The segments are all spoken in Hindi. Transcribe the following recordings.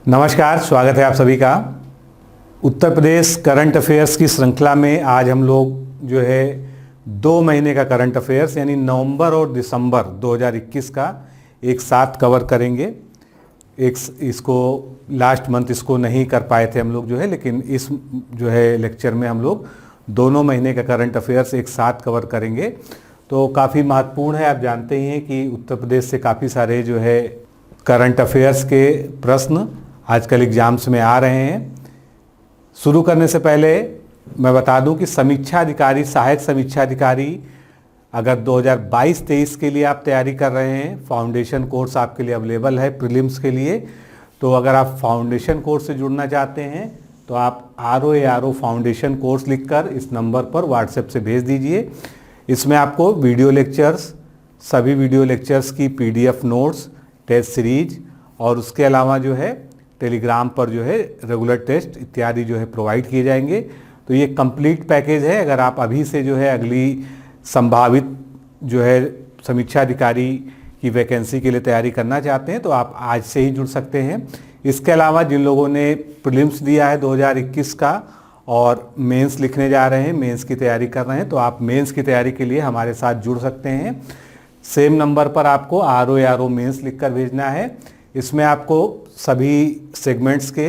नमस्कार, स्वागत है आप सभी का। उत्तर प्रदेश करंट अफेयर्स की श्रृंखला में आज हम लोग जो है 2 महीने का करंट अफेयर्स यानी नवंबर और दिसंबर 2021 का एक साथ कवर करेंगे। इसको लास्ट मंथ इसको नहीं कर पाए थे हम लोग जो है, लेकिन इस जो है लेक्चर में हम लोग दोनों महीने का करंट अफेयर्स एक साथ कवर करेंगे। तो काफ़ी महत्वपूर्ण है। आप जानते ही हैं कि उत्तर प्रदेश से काफ़ी सारे जो है करंट अफेयर्स के प्रश्न आजकल एग्जाम्स में आ रहे हैं। शुरू करने से पहले मैं बता दूं कि समीक्षा अधिकारी, सहायक समीक्षा अधिकारी अगर 2022-23 के लिए आप तैयारी कर रहे हैं, फाउंडेशन कोर्स आपके लिए अवेलेबल है प्रीलिम्स के लिए। तो अगर आप फाउंडेशन कोर्स से जुड़ना चाहते हैं तो आप ROARO फाउंडेशन कोर्स लिखकर इस नंबर पर व्हाट्सएप से भेज दीजिए। इसमें आपको वीडियो लेक्चर्स, सभी वीडियो लेक्चर्स की PDF नोट्स, टेस्ट सीरीज और उसके अलावा जो है टेलीग्राम पर जो है रेगुलर टेस्ट इत्यादि जो है प्रोवाइड किए जाएंगे। तो ये कंप्लीट पैकेज है। अगर आप अभी से जो है अगली संभावित जो है समीक्षा अधिकारी की वैकेंसी के लिए तैयारी करना चाहते हैं तो आप आज से ही जुड़ सकते हैं। इसके अलावा जिन लोगों ने प्रीलिम्स दिया है 2021 का और मेंस लिखने जा रहे हैं, मेंस की तैयारी कर रहे हैं, तो आप मेंस की तैयारी के लिए हमारे साथ जुड़ सकते हैं। सेम नंबर पर आपको ROARO मेंस लिखकर भेजना है। इसमें आपको सभी सेगमेंट्स के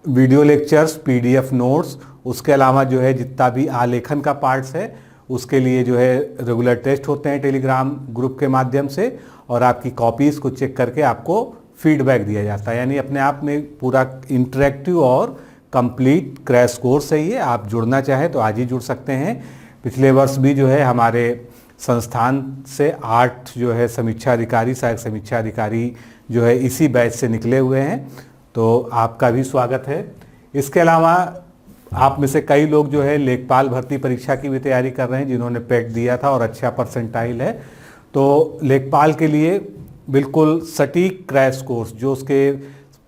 वीडियो लेक्चर्स, PDF नोट्स, उसके अलावा जो है जितना भी आलेखन का पार्ट्स है उसके लिए जो है रेगुलर टेस्ट होते हैं टेलीग्राम ग्रुप के माध्यम से, और आपकी कॉपीज़ को चेक करके आपको फीडबैक दिया जाता है। यानी अपने आप में पूरा इंटरेक्टिव और कंप्लीट क्रैश कोर्स है ये। आप जुड़ना चाहें तो आज ही जुड़ सकते हैं। पिछले वर्ष भी जो है हमारे संस्थान से 8 जो है समीक्षा अधिकारी, सहायक समीक्षा अधिकारी जो है इसी बैच से निकले हुए हैं, तो आपका भी स्वागत है। इसके अलावा आप में से कई लोग जो है लेखपाल भर्ती परीक्षा की भी तैयारी कर रहे हैं, जिन्होंने पेट दिया था और अच्छा परसेंटाइल है। तो लेखपाल के लिए बिल्कुल सटीक क्रैश कोर्स जो उसके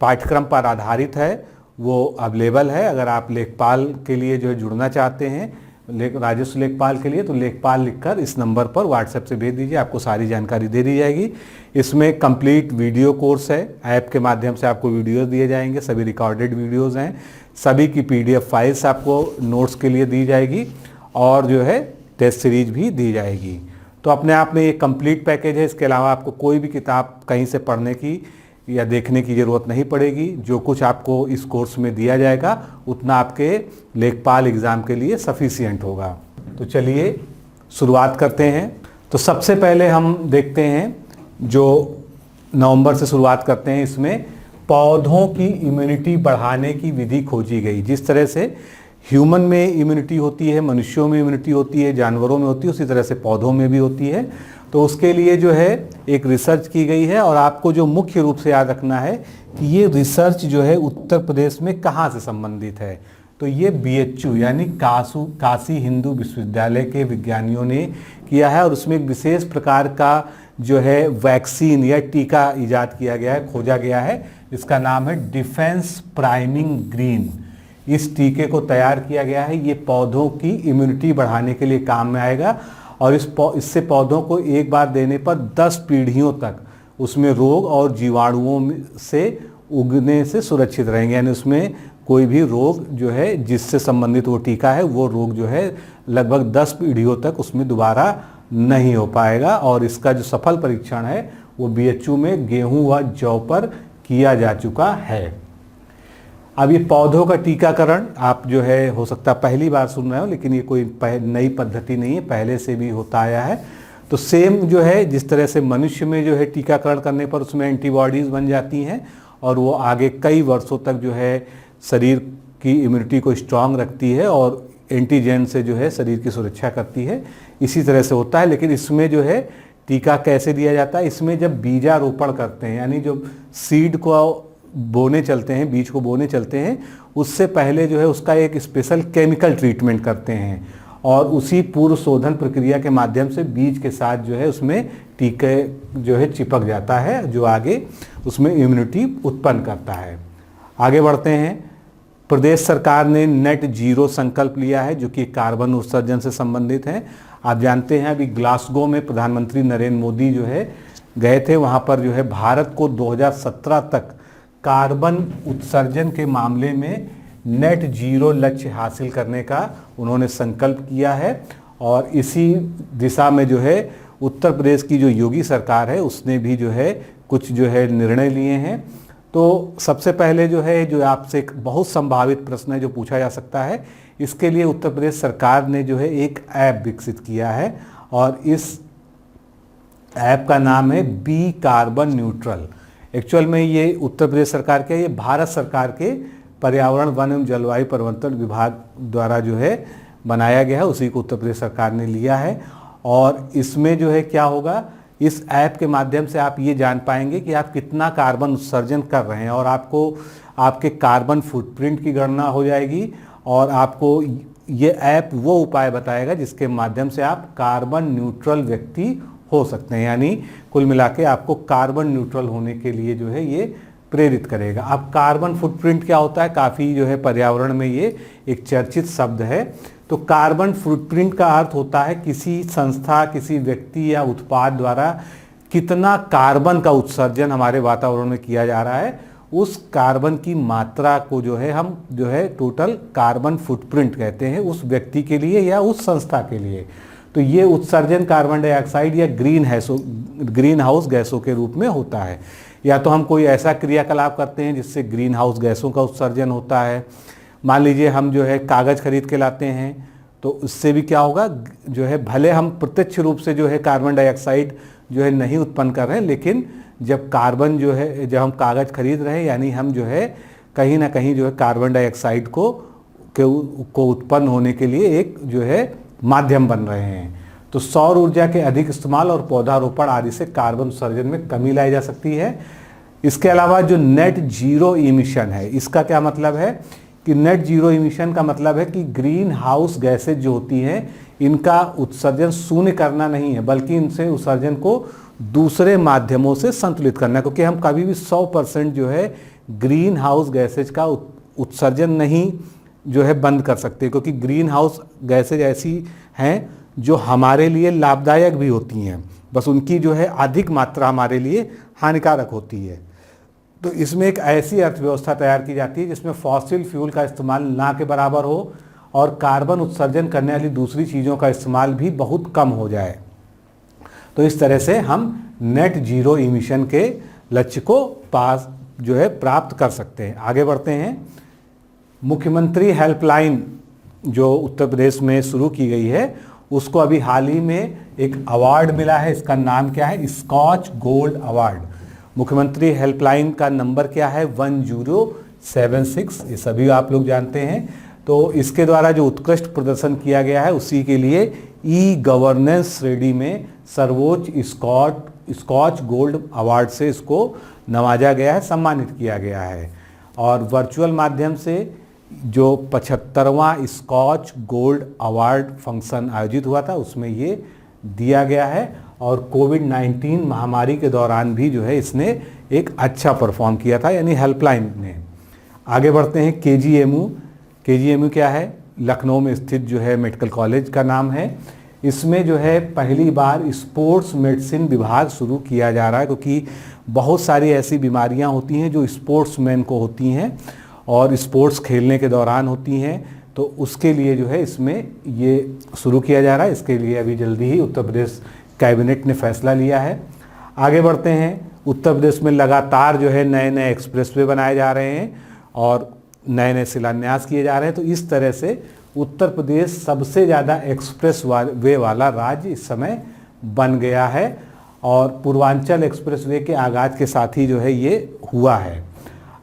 पाठ्यक्रम पर आधारित है वो अवेलेबल है। अगर आप लेखपाल के लिए जो है जुड़ना चाहते हैं, राजस्व लेखपाल के लिए, तो लेखपाल लिखकर इस नंबर पर व्हाट्सएप से भेज दीजिए, आपको सारी जानकारी दे दी जाएगी। इसमें कंप्लीट वीडियो कोर्स है, ऐप के माध्यम से आपको वीडियोस दिए जाएंगे, सभी रिकॉर्डेड वीडियोस हैं, सभी की PDF फाइल्स आपको नोट्स के लिए दी जाएगी और जो है टेस्ट सीरीज भी दी जाएगी। तो अपने आप में ये कंप्लीट पैकेज है। इसके अलावा आपको कोई भी किताब कहीं से पढ़ने की या देखने की ज़रूरत नहीं पड़ेगी। जो कुछ आपको इस कोर्स में दिया जाएगा उतना आपके लेखपाल एग्ज़ाम के लिए सफिशिएंट होगा। तो चलिए शुरुआत करते हैं। तो सबसे पहले हम देखते हैं, जो नवंबर से शुरुआत करते हैं, इसमें पौधों की इम्यूनिटी बढ़ाने की विधि खोजी गई। जिस तरह से ह्यूमन में इम्यूनिटी होती है, मनुष्यों में इम्यूनिटी होती है, जानवरों में होती है, उसी तरह से पौधों में भी होती है। तो उसके लिए जो है एक रिसर्च की गई है और आपको जो मुख्य रूप से याद रखना है कि ये रिसर्च जो है उत्तर प्रदेश में कहाँ से संबंधित है। तो ये BHU यानी काशी हिंदू विश्वविद्यालय के विज्ञानियों ने किया है और उसमें एक विशेष प्रकार का जो है वैक्सीन या टीका इजाद किया गया है, खोजा गया है। इसका नाम है डिफेंस प्राइमिंग ग्रीन। इस टीके को तैयार किया गया है। ये पौधों की इम्यूनिटी बढ़ाने के लिए काम में आएगा और इससे पौधों को एक बार देने पर 10 पीढ़ियों तक उसमें रोग और जीवाणुओं से उगने से सुरक्षित रहेंगे। यानी उसमें कोई भी रोग जो है जिससे संबंधित वो टीका है, वो रोग जो है लगभग 10 पीढ़ियों तक उसमें दोबारा नहीं हो पाएगा। और इसका जो सफल परीक्षण है वो BHU में गेहूं व जौ पर किया जा चुका है। अब ये पौधों का टीकाकरण आप जो है हो सकता है पहली बार सुन रहे हो, लेकिन ये कोई नई पद्धति नहीं है, पहले से भी होता आया है। तो सेम जो है जिस तरह से मनुष्य में जो है टीकाकरण करने पर उसमें एंटीबॉडीज़ बन जाती हैं और वो आगे कई वर्षों तक जो है शरीर की इम्यूनिटी को स्ट्रांग रखती है और एंटीजन से जो है शरीर की सुरक्षा करती है, इसी तरह से होता है। लेकिन इसमें जो है टीका कैसे दिया जाता है, इसमें जब बीजारोपण करते हैं, यानी जो सीड को बोने चलते हैं, बीज को बोने चलते हैं, उससे पहले जो है उसका एक स्पेशल केमिकल ट्रीटमेंट करते हैं और उसी पूर्व शोधन प्रक्रिया के माध्यम से बीज के साथ जो है उसमें टीके जो है चिपक जाता है, जो आगे उसमें इम्यूनिटी उत्पन्न करता है। आगे बढ़ते हैं। प्रदेश सरकार ने नेट जीरो संकल्प लिया है, जो कि कार्बन उत्सर्जन से संबंधित है। आप जानते हैं अभी ग्लासगो में प्रधानमंत्री नरेंद्र मोदी जो है गए थे, वहाँ पर जो है भारत को 2017 तक कार्बन उत्सर्जन के मामले में नेट जीरो लक्ष्य हासिल करने का उन्होंने संकल्प किया है। और इसी दिशा में जो है उत्तर प्रदेश की जो योगी सरकार है उसने भी जो है कुछ जो है निर्णय लिए हैं। तो सबसे पहले जो है जो आपसे एक बहुत संभावित प्रश्न है जो पूछा जा सकता है, इसके लिए उत्तर प्रदेश सरकार ने जो है एक ऐप विकसित किया है और इस ऐप का नाम है बी कार्बन न्यूट्रल। एक्चुअल में ये उत्तर प्रदेश सरकार के, ये भारत सरकार के पर्यावरण वन एवं जलवायु परिवर्तन विभाग द्वारा जो है बनाया गया है, उसी को उत्तर प्रदेश सरकार ने लिया है। और इसमें जो है क्या होगा, इस ऐप के माध्यम से आप ये जान पाएंगे कि आप कितना कार्बन उत्सर्जन कर रहे हैं और आपको आपके कार्बन फुटप्रिंट की गणना हो जाएगी और आपको ये ऐप वो उपाय बताएगा जिसके माध्यम से आप कार्बन न्यूट्रल व्यक्ति हो सकते हैं। यानी कुल मिला के आपको कार्बन न्यूट्रल होने के लिए जो है ये प्रेरित करेगा। अब कार्बन फुटप्रिंट क्या होता है, काफ़ी जो है पर्यावरण में ये एक चर्चित शब्द है। तो कार्बन फुटप्रिंट का अर्थ होता है किसी संस्था, किसी व्यक्ति या उत्पाद द्वारा कितना कार्बन का उत्सर्जन हमारे वातावरण में किया जा रहा है, उस कार्बन की मात्रा को जो है हम जो है टोटल कार्बन फुटप्रिंट कहते हैं उस व्यक्ति के लिए या उस संस्था के लिए। तो ये उत्सर्जन कार्बन डाइऑक्साइड या ग्रीन हाउस गैसों के रूप में होता है। या तो हम कोई ऐसा क्रियाकलाप करते हैं जिससे ग्रीन हाउस गैसों का उत्सर्जन होता है। मान लीजिए हम जो है कागज़ खरीद के लाते हैं, तो उससे भी क्या होगा, जो है भले हम प्रत्यक्ष रूप से जो है कार्बन डाइऑक्साइड जो है नहीं उत्पन्न कर रहे हैं, लेकिन जब कार्बन जो है, जब हम कागज़ खरीद रहे हैं यानी हम जो है कहीं ना कहीं जो है कार्बन डाइऑक्साइड को उत्पन्न होने के लिए एक जो है माध्यम बन रहे हैं। तो सौर ऊर्जा के अधिक इस्तेमाल और पौधारोपण आदि से कार्बन उत्सर्जन में कमी लाई जा सकती है। इसके अलावा जो नेट जीरो इमिशन है, इसका क्या मतलब है कि नेट जीरो इमिशन का मतलब है कि ग्रीन हाउस गैसेज जो होती हैं इनका उत्सर्जन शून्य करना नहीं है, बल्कि इनसे उत्सर्जन को दूसरे माध्यमों से संतुलित करना है। क्योंकि हम कभी भी 100% जो है ग्रीन हाउस गैसेज का उत्सर्जन नहीं जो है बंद कर सकते, क्योंकि ग्रीन हाउस गैसेज ऐसी हैं जो हमारे लिए लाभदायक भी होती हैं, बस उनकी जो है अधिक मात्रा हमारे लिए हानिकारक होती है। तो इसमें एक ऐसी अर्थव्यवस्था तैयार की जाती है जिसमें फॉसिल फ्यूल का इस्तेमाल ना के बराबर हो और कार्बन उत्सर्जन करने वाली दूसरी चीज़ों का इस्तेमाल भी बहुत कम हो जाए। तो इस तरह से हम नेट जीरो इमिशन के लक्ष्य को पास जो है प्राप्त कर सकते हैं। आगे बढ़ते हैं। मुख्यमंत्री हेल्पलाइन जो उत्तर प्रदेश में शुरू की गई है, उसको अभी हाल ही में एक अवार्ड मिला है। इसका नाम क्या है, स्कॉच गोल्ड अवार्ड। मुख्यमंत्री हेल्पलाइन का नंबर क्या है, 1076, ये सभी आप लोग जानते हैं। तो इसके द्वारा जो उत्कृष्ट प्रदर्शन किया गया है उसी के लिए ई गवर्नेंस श्रेणी में सर्वोच्च स्कॉच गोल्ड अवार्ड से इसको नवाजा गया है, सम्मानित किया गया है। और वर्चुअल माध्यम से जो 75वां स्कॉच गोल्ड अवार्ड फंक्शन आयोजित हुआ था उसमें ये दिया गया है। और कोविड-19 महामारी के दौरान भी जो है इसने एक अच्छा परफॉर्म किया था, यानी हेल्पलाइन ने। आगे बढ़ते हैं। केजीएमयू क्या है, लखनऊ में स्थित जो है मेडिकल कॉलेज का नाम है। इसमें जो है पहली बार स्पोर्ट्स मेडिसिन विभाग शुरू किया जा रहा है, क्योंकि बहुत सारी ऐसी बीमारियां होती हैं जो स्पोर्ट्समैन को होती हैं और स्पोर्ट्स खेलने के दौरान होती हैं। तो उसके लिए जो है इसमें ये शुरू किया जा रहा है। इसके लिए अभी जल्दी ही उत्तर प्रदेश कैबिनेट ने फैसला लिया है। आगे बढ़ते हैं। उत्तर प्रदेश में लगातार जो है नए नए एक्सप्रेसवे बनाए जा रहे हैं और नए नए शिलान्यास किए जा रहे हैं। तो इस तरह से उत्तर प्रदेश सबसे ज़्यादा एक्सप्रेस वे वाला राज्य इस समय बन गया है और पूर्वांचल एक्सप्रेसवे के आगाज के साथ ही जो है ये हुआ है।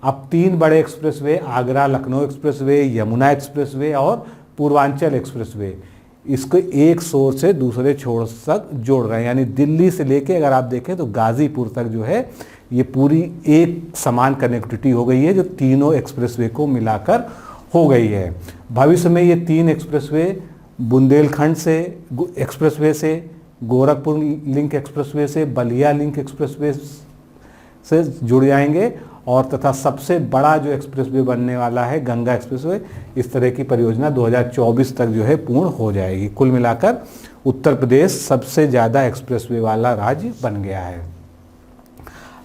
अब 3 बड़े expressway, Agra Lucknow expressway, Yamuna expressway और पूर्वांचल एक्सप्रेसवे, इसको एक छोर से दूसरे छोर तक जोड़ रहे हैं। यानी दिल्ली से लेके अगर आप देखें तो गाजीपुर तक जो है ये पूरी एक समान कनेक्टिविटी हो गई है, जो तीनों एक्सप्रेसवे को मिलाकर हो गई है। भविष्य में ये 3 एक्सप्रेसवे बुंदेलखंड से एक्सप्रेसवे से, गोरखपुर लिंक एक्सप्रेसवे से, बलिया लिंक एक्सप्रेसवे से जुड़ जाएंगे और तथा सबसे बड़ा जो एक्सप्रेसवे बनने वाला है गंगा एक्सप्रेसवे, इस तरह की परियोजना 2024 तक जो है पूर्ण हो जाएगी। कुल मिलाकर उत्तर प्रदेश सबसे ज़्यादा एक्सप्रेसवे वाला राज्य बन गया है।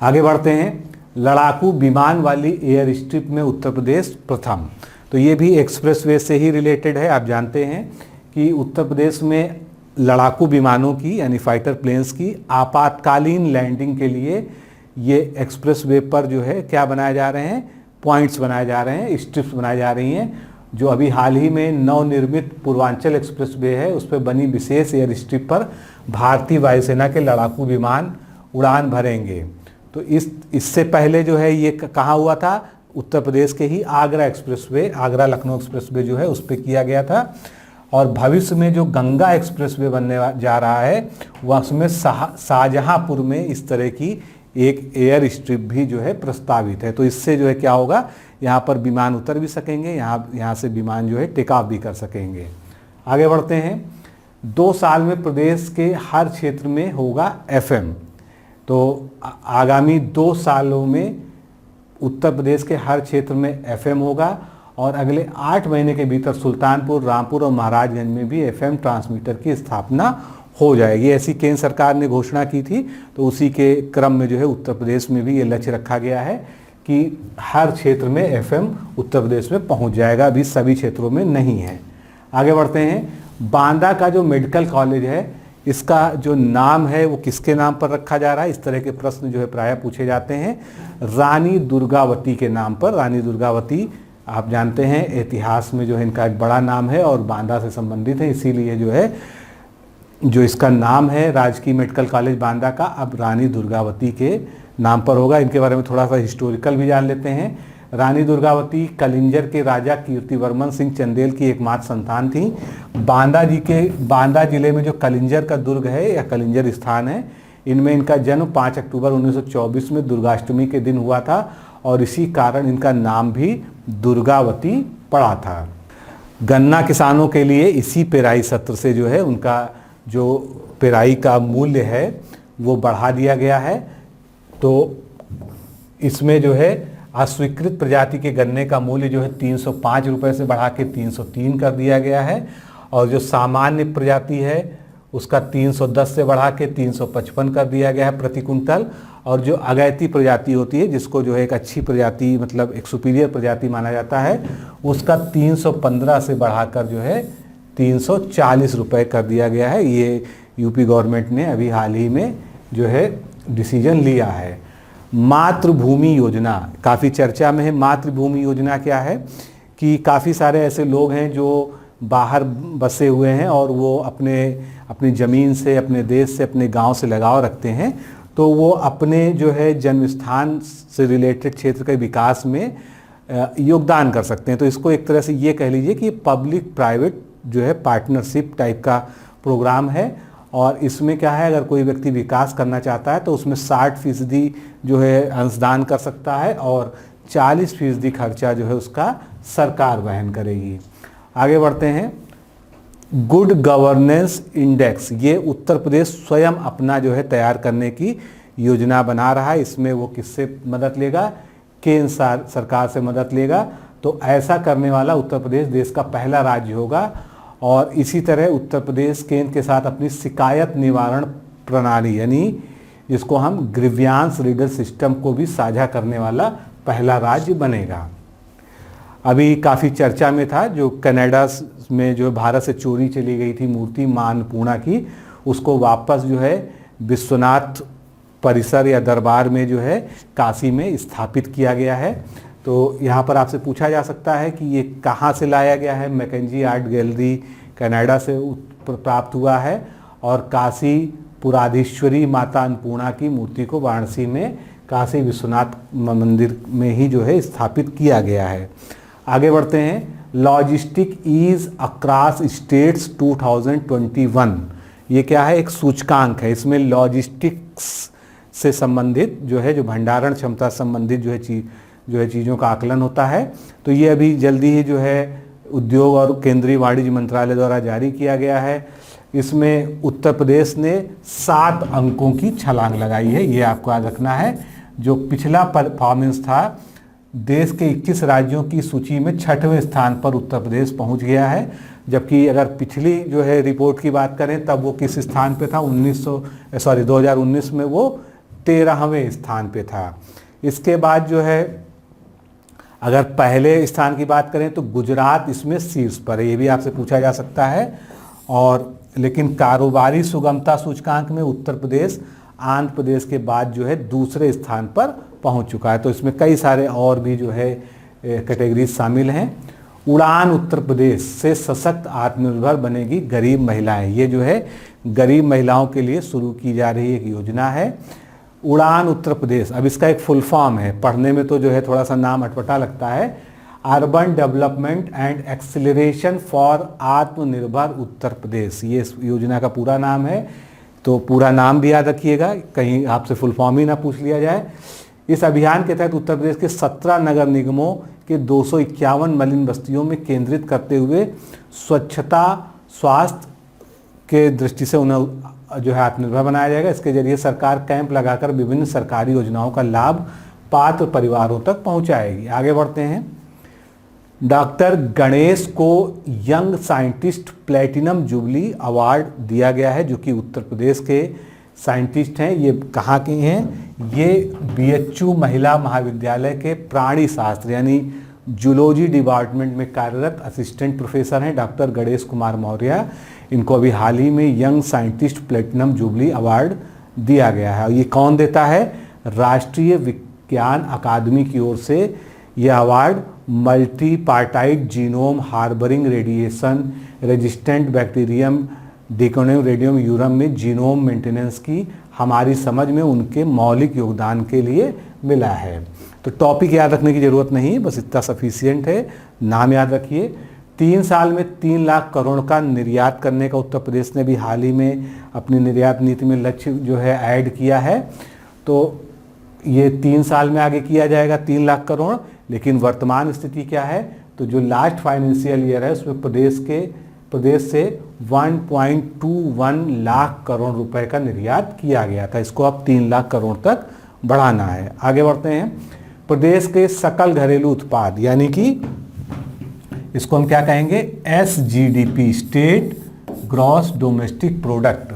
आगे बढ़ते हैं। लड़ाकू विमान वाली एयर स्ट्रिप में उत्तर प्रदेश प्रथम। तो ये भी एक्सप्रेसवे से ही रिलेटेड है। आप जानते हैं कि उत्तर प्रदेश में लड़ाकू विमानों की यानी फाइटर प्लेन्स की आपातकालीन लैंडिंग के लिए ये एक्सप्रेसवे पर जो है क्या बनाए जा रहे हैं, पॉइंट्स बनाए जा रहे हैं, स्ट्रिप्स बनाई जा रही हैं। जो अभी हाल ही में नवनिर्मित पूर्वांचल एक्सप्रेसवे है उस पर बनी विशेष एयर स्ट्रिप पर भारतीय वायुसेना के लड़ाकू विमान उड़ान भरेंगे। तो इससे पहले जो है ये कहाँ हुआ था, उत्तर प्रदेश के ही आगरा एक्सप्रेसवे, आगरा लखनऊ एक्सप्रेसवे जो है उस पर किया गया था। और भविष्य में जो गंगा एक्सप्रेसवे बनने जा रहा है वह उसमें शाहजहांपुर में इस तरह की एक एयर स्ट्रिप भी जो है प्रस्तावित है। तो इससे जो है क्या होगा, यहाँ पर विमान उतर भी सकेंगे, यहाँ से विमान जो है टेक ऑफ भी कर सकेंगे। आगे बढ़ते हैं। 2 साल में प्रदेश के हर क्षेत्र में होगा FM। तो आगामी 2 सालों में उत्तर प्रदेश के हर क्षेत्र में FM होगा और अगले 8 महीने के भीतर सुल्तानपुर, रामपुर और महाराजगंज में भी FM ट्रांसमीटर की स्थापना हो जाएगी। ऐसी केंद्र सरकार ने घोषणा की थी। तो उसी के क्रम में जो है उत्तर प्रदेश में भी ये लक्ष्य रखा गया है कि हर क्षेत्र में FM उत्तर प्रदेश में पहुंच जाएगा। अभी सभी क्षेत्रों में नहीं है। आगे बढ़ते हैं। बांदा का जो मेडिकल कॉलेज है इसका जो नाम है वो किसके नाम पर रखा जा रहा है, इस तरह के प्रश्न जो है प्रायः पूछे जाते हैं। रानी दुर्गावती के नाम पर। रानी दुर्गावती आप जानते हैं इतिहास में जो है इनका एक बड़ा नाम है और बांदा से संबंधित है, इसीलिए जो है जो इसका नाम है राजकीय मेडिकल कॉलेज बांदा का अब रानी दुर्गावती के नाम पर होगा। इनके बारे में थोड़ा सा हिस्टोरिकल भी जान लेते हैं। रानी दुर्गावती कलिंजर के राजा कीर्तिवर्मन सिंह चंदेल की एकमात्र संतान थी। बांदा जिले में जो कलिंजर का दुर्ग है या कलिंजर स्थान है, इनमें इनका जन्म 5 अक्टूबर 1924 में दुर्गाष्टमी के दिन हुआ था और इसी कारण इनका नाम भी दुर्गावती पड़ा था। गन्ना किसानों के लिए इसी पेराई सत्र से जो है उनका जो पेराई का मूल्य है वो बढ़ा दिया गया है। तो इसमें जो है अस्वीकृत प्रजाति के गन्ने का मूल्य जो है 305 रुपये से बढ़ा के 303 कर दिया गया है और जो सामान्य प्रजाति है उसका 310 से बढ़ा के 355 कर दिया गया है प्रति कुंटल। और जो अगैती प्रजाति होती है जिसको जो है एक अच्छी प्रजाति मतलब एक सुपीरियर प्रजाति माना जाता है उसका 315 से बढ़ाकर जो है 340 रुपये कर दिया गया है। ये यूपी गवर्नमेंट ने अभी हाल ही में जो है डिसीजन लिया है। मातृभूमि योजना काफ़ी चर्चा में है। मातृभूमि योजना क्या है कि काफ़ी सारे ऐसे लोग हैं जो बाहर बसे हुए हैं और वो अपनी ज़मीन से, अपने देश से, अपने गांव से लगाव रखते हैं। तो वो अपने जो है जन्म स्थान से रिलेटेड क्षेत्र के विकास में योगदान कर सकते हैं। तो इसको एक तरह से ये कह लीजिए कि पब्लिक प्राइवेट जो है पार्टनरशिप टाइप का प्रोग्राम है। और इसमें क्या है, अगर कोई व्यक्ति विकास करना चाहता है तो उसमें 60% जो है अंशदान कर सकता है और 40% खर्चा जो है उसका सरकार वहन करेगी। आगे बढ़ते हैं। गुड गवर्नेंस इंडेक्स, ये उत्तर प्रदेश स्वयं अपना जो है तैयार करने की योजना बना रहा है। इसमें वो किससे मदद लेगा, केंद्र सरकार से मदद लेगा। तो ऐसा करने वाला उत्तर प्रदेश देश का पहला राज्य होगा। और इसी तरह उत्तर प्रदेश केंद्र के साथ अपनी शिकायत निवारण प्रणाली यानी जिसको हम ग्रीवियांस रीडर सिस्टम को भी साझा करने वाला पहला राज्य बनेगा। अभी काफ़ी चर्चा में था जो कनाडा में जो भारत से चोरी चली गई थी मूर्ति मां अन्नपूर्णा की, उसको वापस जो है विश्वनाथ परिसर या दरबार में जो है काशी में स्थापित किया गया है। तो यहाँ पर आपसे पूछा जा सकता है कि ये कहाँ से लाया गया है। मैकेंजी आर्ट गैलरी कनाडा से प्राप्त हुआ है और काशी पुराधीश्वरी माता अन्नपूर्णा की मूर्ति को वाराणसी में काशी विश्वनाथ मंदिर में ही जो है स्थापित किया गया है। आगे बढ़ते हैं। लॉजिस्टिक ईज अक्रॉस स्टेट्स 2021, ये क्या है, एक सूचकांक है। इसमें लॉजिस्टिक्स से संबंधित जो है जो भंडारण क्षमता संबंधित जो है चीज़ों का आकलन होता है। तो ये अभी जल्दी ही जो है उद्योग और केंद्रीय वाणिज्य मंत्रालय द्वारा जारी किया गया है। इसमें उत्तर प्रदेश ने 7 अंकों की छलांग लगाई है, ये आपको याद रखना है। जो पिछला परफॉर्मेंस था, देश के 21 राज्यों की सूची में 6वें स्थान पर उत्तर प्रदेश पहुंच गया है। जबकि अगर पिछली जो है रिपोर्ट की बात करें तब वो किस स्थान पे था, 2019 में वो 13वें स्थान पे था। इसके बाद जो है अगर पहले स्थान की बात करें तो गुजरात इसमें शीर्ष पर है, ये भी आपसे पूछा जा सकता है। और लेकिन कारोबारी सुगमता सूचकांक में उत्तर प्रदेश आंध्र प्रदेश के बाद जो है दूसरे स्थान पर पहुंच चुका है। तो इसमें कई सारे और भी जो है कैटेगरीज शामिल हैं। उड़ान उत्तर प्रदेश से सशक्त आत्मनिर्भर बनेगी गरीब महिलाएं, ये जो है गरीब महिलाओं के लिए शुरू की जा रही एक योजना है। उड़ान उत्तर प्रदेश, अब इसका एक फुल फॉर्म है, पढ़ने में तो जो है थोड़ा सा नाम अटपटा लगता है, urban development and acceleration for आत्मनिर्भर उत्तर प्रदेश, ये इस योजना का पूरा नाम है। तो पूरा नाम भी याद रखिएगा, कहीं आपसे फुल फॉर्म ही ना पूछ लिया जाए। इस अभियान के तहत उत्तर प्रदेश के 17 नगर निगमों के 251 मलिन बस्तियों में केंद्रित करते हुए स्वच्छता स्वास्थ्य के दृष्टि से उन्हें जो है आत्मनिर्भर बनाया जाएगा। इसके जरिए सरकार कैंप लगाकर विभिन्न सरकारी योजनाओं का लाभ पात्र परिवारों तक पहुंचाएगी। आगे बढ़ते हैं। डॉक्टर गणेश को young scientist platinum jubilee award दिया गया है, जो कि उत्तर प्रदेश के साइंटिस्ट हैं। ये कहाँ के हैं? ये बीएचयू महिला महाविद्यालय के प्राणी शास्त्र यानी जूलॉजी डिपार्टमेंट में कार्यरत असिस्टेंट प्रोफेसर हैं डॉक्टर गणेश कुमार मौर्य। इनको अभी हाल ही में young scientist platinum jubilee award दिया गया है। और ये कौन देता है? राष्ट्रीय विज्ञान अकादमी की ओर से यह award multipartite genome harbouring radiation resistant bacterium डिकोनियम रेडियम यूरम में जीनोम मेंटेनेंस की हमारी समझ में उनके मौलिक योगदान के लिए मिला है। तो टॉपिक याद रखने की ज़रूरत नहीं, बस इतना सफिशियंट है, नाम याद रखिए। 3 साल में 3 लाख करोड़ का निर्यात करने का उत्तर प्रदेश ने भी हाल ही में अपनी निर्यात नीति में लक्ष्य जो है ऐड किया है। तो ये 3 साल में आगे किया जाएगा 3 लाख करोड़। लेकिन वर्तमान स्थिति क्या है? तो जो लास्ट फाइनेंशियल ईयर है उसमें प्रदेश से 1.21 लाख करोड़ रुपए का निर्यात किया गया था। इसको अब 3 लाख करोड़ तक बढ़ाना है। आगे बढ़ते हैं। प्रदेश के सकल घरेलू उत्पाद यानी कि इसको हम क्या कहेंगे? SGDP state gross domestic product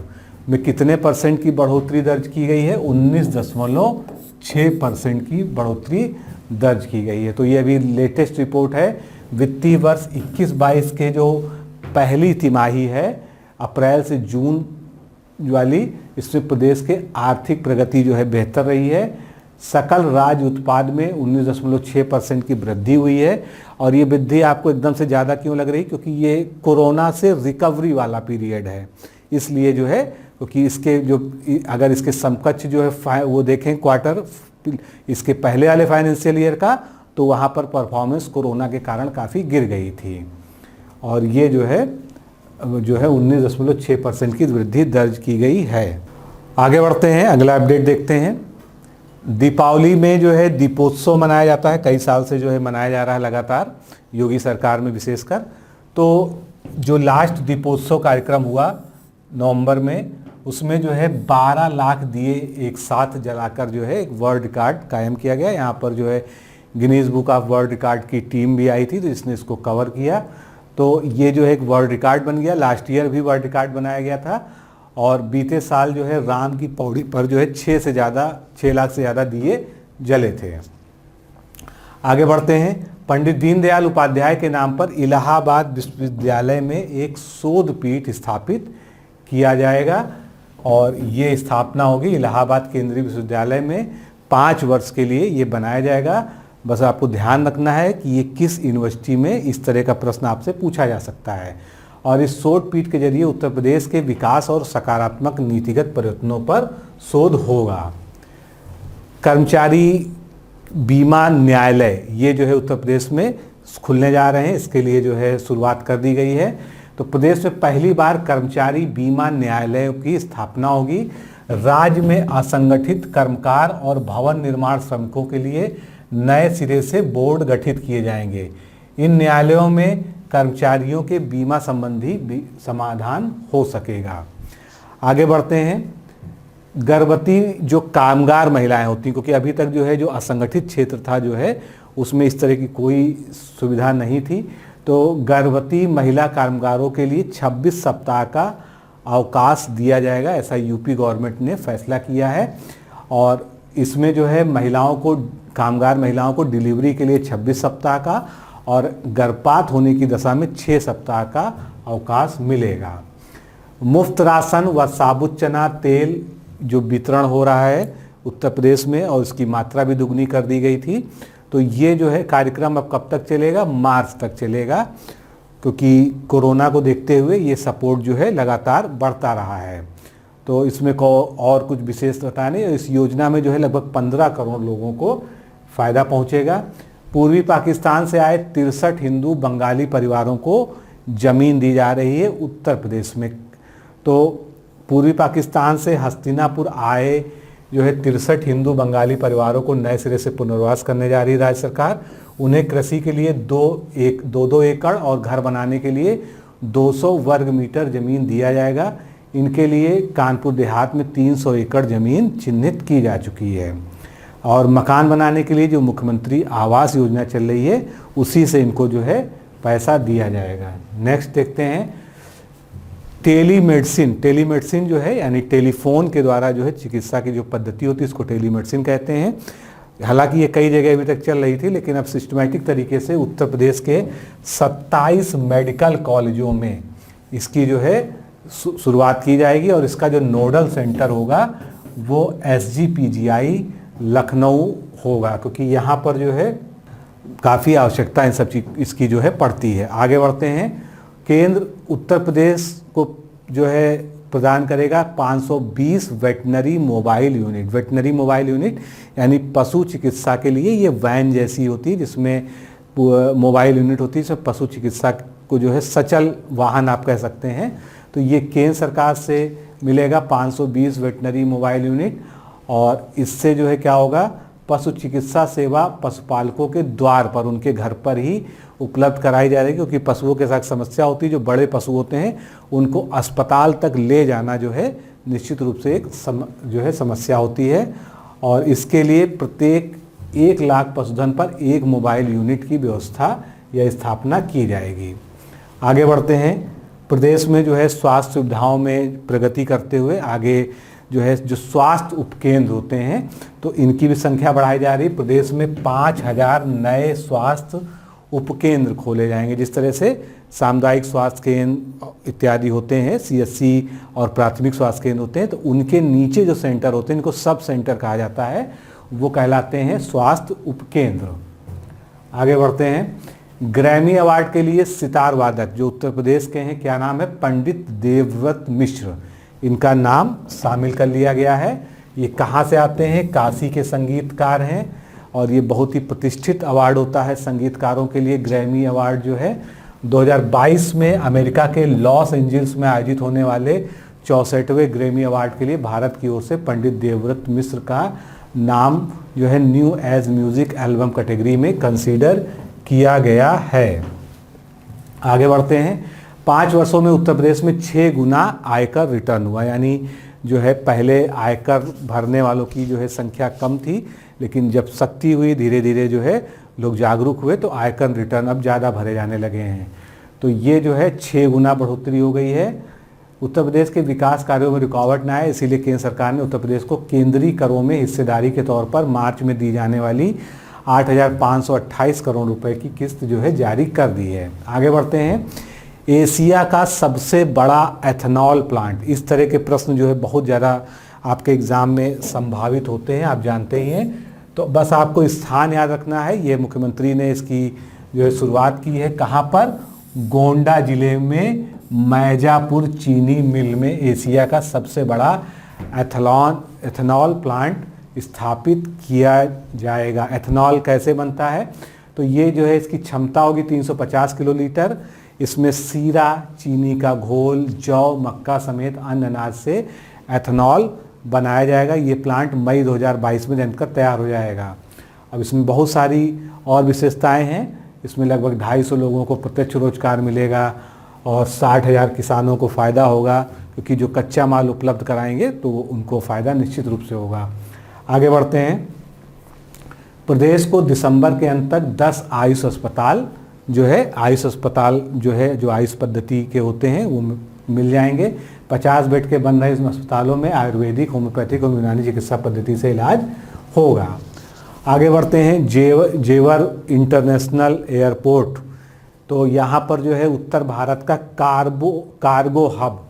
में कितने परसेंट की बढ़ोतरी दर्ज की गई है? 19.6% की बढ़ोतरी दर्ज की गई है। तो ये अभी लेटेस्ट रिपोर्ट है वित्तीय वर्ष 21-22 के जो पहली तिमाही है अप्रैल से जून वाली, इसमें प्रदेश के आर्थिक प्रगति जो है बेहतर रही है। सकल राज्य उत्पाद में 19.6% की वृद्धि हुई है। और ये वृद्धि आपको एकदम से ज़्यादा क्यों लग रही? क्योंकि ये कोरोना से रिकवरी वाला पीरियड है, इसलिए जो है, क्योंकि इसके जो अगर इसके समकक्ष जो है वो देखें क्वार्टर इसके पहले वाले फाइनेंशियल ईयर का, तो वहाँ पर परफॉर्मेंस कोरोना के कारण काफ़ी गिर गई थी। और ये जो है 19.6% की वृद्धि दर्ज की गई है। आगे बढ़ते हैं, अगला अपडेट देखते हैं। दीपावली में जो है दीपोत्सव मनाया जाता है, कई साल से जो है मनाया जा रहा है लगातार, योगी सरकार में विशेषकर। तो जो लास्ट दीपोत्सव कार्यक्रम हुआ नवंबर में, उसमें जो है 12 लाख दिए एक साथ जलाकर जो है एक वर्ल्ड रिकॉर्ड कायम किया गया। यहाँ पर जो है Guinness book of world record की टीम भी आई थी, तो इसने इसको कवर किया। तो ये जो है एक वर्ल्ड रिकॉर्ड बन गया। लास्ट ईयर भी वर्ल्ड रिकॉर्ड बनाया गया था। और बीते साल जो है राम की पौड़ी पर जो है 6 लाख से ज़्यादा दिए जले थे। आगे बढ़ते हैं। पंडित दीनदयाल उपाध्याय के नाम पर इलाहाबाद विश्वविद्यालय में एक शोध पीठ स्थापित किया जाएगा। और ये स्थापना होगी इलाहाबाद केंद्रीय विश्वविद्यालय में 5 वर्ष के लिए ये बनाया जाएगा। बस आपको ध्यान रखना है कि ये किस यूनिवर्सिटी में, इस तरह का प्रश्न आपसे पूछा जा सकता है। और इस शोध पीठ के जरिए उत्तर प्रदेश के विकास और सकारात्मक नीतिगत प्रयत्नों पर शोध होगा। कर्मचारी बीमा न्यायालय ये जो है उत्तर प्रदेश में खुलने जा रहे हैं, इसके लिए जो है शुरुआत कर दी गई है। तो प्रदेश में पहली बार कर्मचारी बीमा न्यायालयों की स्थापना होगी। राज्य में असंगठित कर्मकार और भवन निर्माण श्रमिकों के लिए नए सिरे से बोर्ड गठित किए जाएंगे। इन न्यायालयों में कर्मचारियों के बीमा संबंधी समाधान हो सकेगा। आगे बढ़ते हैं। गर्भवती जो कामगार महिलाएं होती, क्योंकि अभी तक जो है जो असंगठित क्षेत्र था जो है उसमें इस तरह की कोई सुविधा नहीं थी। तो गर्भवती महिला कामगारों के लिए 26 सप्ताह का अवकाश दिया जाएगा, ऐसा यूपी गवर्नमेंट ने फैसला किया है। और इसमें जो है महिलाओं को, कामगार महिलाओं को डिलीवरी के लिए 26 सप्ताह का और गर्भपात होने की दशा में 6 सप्ताह का अवकाश मिलेगा। मुफ्त राशन व साबुत चना तेल जो वितरण हो रहा है उत्तर प्रदेश में, और इसकी मात्रा भी दुगनी कर दी गई थी। तो ये जो है कार्यक्रम अब कब तक चलेगा? मार्च तक चलेगा, क्योंकि कोरोना को देखते हुए ये सपोर्ट जो है लगातार बढ़ता रहा है। तो इसमें और कुछ विशेषता नहीं। इस योजना में जो है लगभग 15 करोड़ लोगों को फ़ायदा पहुंचेगा। पूर्वी पाकिस्तान से आए 63 हिंदू बंगाली परिवारों को ज़मीन दी जा रही है उत्तर प्रदेश में। तो पूर्वी पाकिस्तान से हस्तिनापुर आए जो है 63 हिंदू बंगाली परिवारों को नए सिरे से पुनर्वास करने जा रही है राज्य सरकार। उन्हें कृषि के लिए 2 एकड़ और घर बनाने के लिए 200 वर्ग मीटर ज़मीन दिया जाएगा। इनके लिए कानपुर देहात में 300 एकड़ ज़मीन चिन्हित की जा चुकी है, और मकान बनाने के लिए जो मुख्यमंत्री आवास योजना चल रही है उसी से इनको जो है पैसा दिया जाएगा। नेक्स्ट देखते हैं टेलीमेडिसिन जो है यानी टेलीफोन के द्वारा जो है चिकित्सा की जो पद्धति होती है इसको टेलीमेडिसिन कहते हैं। हालांकि ये कई जगह अभी तक चल रही थी, लेकिन अब सिस्टमैटिक तरीके से उत्तर प्रदेश के 27 मेडिकल कॉलेजों में इसकी जो है शुरुआत की जाएगी, और इसका जो नोडल सेंटर होगा वो SGPGI लखनऊ होगा, क्योंकि यहाँ पर जो है काफ़ी आवश्यकता इन सब चीज़ इसकी जो है पड़ती है। आगे बढ़ते हैं। केंद्र उत्तर प्रदेश को जो है प्रदान करेगा 520 वेटनरी मोबाइल यूनिट यानी पशु चिकित्सा के लिए ये वैन जैसी होती है जिसमें मोबाइल यूनिट होती है, जिसमें पशु चिकित्सा को जो है सचल वाहन आप कह सकते हैं। तो ये केंद्र सरकार से मिलेगा 520 वेटनरी मोबाइल यूनिट, और इससे जो है क्या होगा, पशु चिकित्सा सेवा पशुपालकों के द्वार पर, उनके घर पर ही उपलब्ध कराई जा रही है, क्योंकि पशुओं के साथ समस्या होती है। जो बड़े पशु होते हैं उनको अस्पताल तक ले जाना जो है निश्चित रूप से एक जो है समस्या होती है, और इसके लिए प्रत्येक 1 लाख पशुधन पर 1 मोबाइल यूनिट की व्यवस्था या स्थापना की जाएगी। आगे बढ़ते हैं। प्रदेश में जो है स्वास्थ्य सुविधाओं में प्रगति करते हुए आगे जो है जो स्वास्थ्य उपकेंद्र होते हैं तो इनकी भी संख्या बढ़ाई जा रही है। प्रदेश में 5000 नए स्वास्थ्य उपकेंद्र खोले जाएंगे। जिस तरह से सामुदायिक स्वास्थ्य केंद्र इत्यादि होते हैं, CSC और प्राथमिक स्वास्थ्य केंद्र होते हैं, तो उनके नीचे जो सेंटर होते हैं इनको सब सेंटर कहा जाता है, वो कहलाते हैं स्वास्थ्य उपकेंद्र। आगे बढ़ते हैं। ग्रैमी अवार्ड के लिए सितार वादक जो उत्तर प्रदेश के हैं, क्या नाम है? पंडित देवव्रत मिश्र, इनका नाम शामिल कर लिया गया है। ये कहाँ से आते हैं? काशी के संगीतकार हैं, और ये बहुत ही प्रतिष्ठित अवार्ड होता है संगीतकारों के लिए। ग्रैमी अवार्ड जो है 2022 में अमेरिका के लॉस एंजल्स में आयोजित होने वाले 64वें ग्रैमी अवार्ड के लिए भारत की ओर से पंडित देवव्रत मिश्र का नाम जो है new age music album category में कंसीडर किया गया है। आगे बढ़ते हैं। 5 वर्षों में उत्तर प्रदेश में 6 गुना आयकर रिटर्न हुआ, यानी जो है पहले आयकर भरने वालों की जो है संख्या कम थी, लेकिन जब सख्ती हुई धीरे धीरे जो है लोग जागरूक हुए तो आयकर रिटर्न अब ज़्यादा भरे जाने लगे हैं। तो ये जो है 6 गुना बढ़ोतरी हो गई है। उत्तर प्रदेश के विकास कार्यों में रुकावट न आए, इसीलिए केंद्र सरकार ने उत्तर प्रदेश को केंद्रीय करों में हिस्सेदारी के तौर पर मार्च में दी जाने वाली 8,528 करोड़ रुपए की किस्त जो है जारी कर दी है। आगे बढ़ते हैं। एशिया का सबसे बड़ा एथेनॉल प्लांट, इस तरह के प्रश्न जो है बहुत ज़्यादा आपके एग्ज़ाम में संभावित होते हैं, आप जानते ही हैं। तो बस आपको स्थान याद रखना है। ये मुख्यमंत्री ने इसकी जो है शुरुआत की है, कहाँ पर? गोंडा जिले में मैजापुर चीनी मिल में एशिया का सबसे बड़ा एथेनॉल प्लांट स्थापित किया जाएगा। एथेनॉल कैसे बनता है? तो ये जो है इसकी क्षमता होगी 350 किलोलीटर। इसमें सीरा, चीनी का घोल, जौ, मक्का समेत अन्य अनाज से एथेनॉल बनाया जाएगा। ये प्लांट मई 2022 में बनकर तैयार हो जाएगा। अब इसमें बहुत सारी और विशेषताएं हैं। इसमें लगभग 250 लोगों को प्रत्यक्ष रोजगार मिलेगा और 60,000 किसानों को फ़ायदा होगा, क्योंकि जो कच्चा माल उपलब्ध कराएंगे तो उनको फ़ायदा निश्चित रूप से होगा। आगे बढ़ते हैं। प्रदेश को दिसंबर के अंत तक 10 आयुष अस्पताल जो है जो आयुष पद्धति के होते हैं वो मिल जाएंगे। 50 बेड के बन रहे इस अस्पतालों में आयुर्वेदिक, होम्योपैथिक और यूनानी चिकित्सा पद्धति से इलाज होगा। आगे बढ़ते हैं, जेवर इंटरनेशनल एयरपोर्ट। तो यहाँ पर जो है उत्तर भारत का कार्गो हब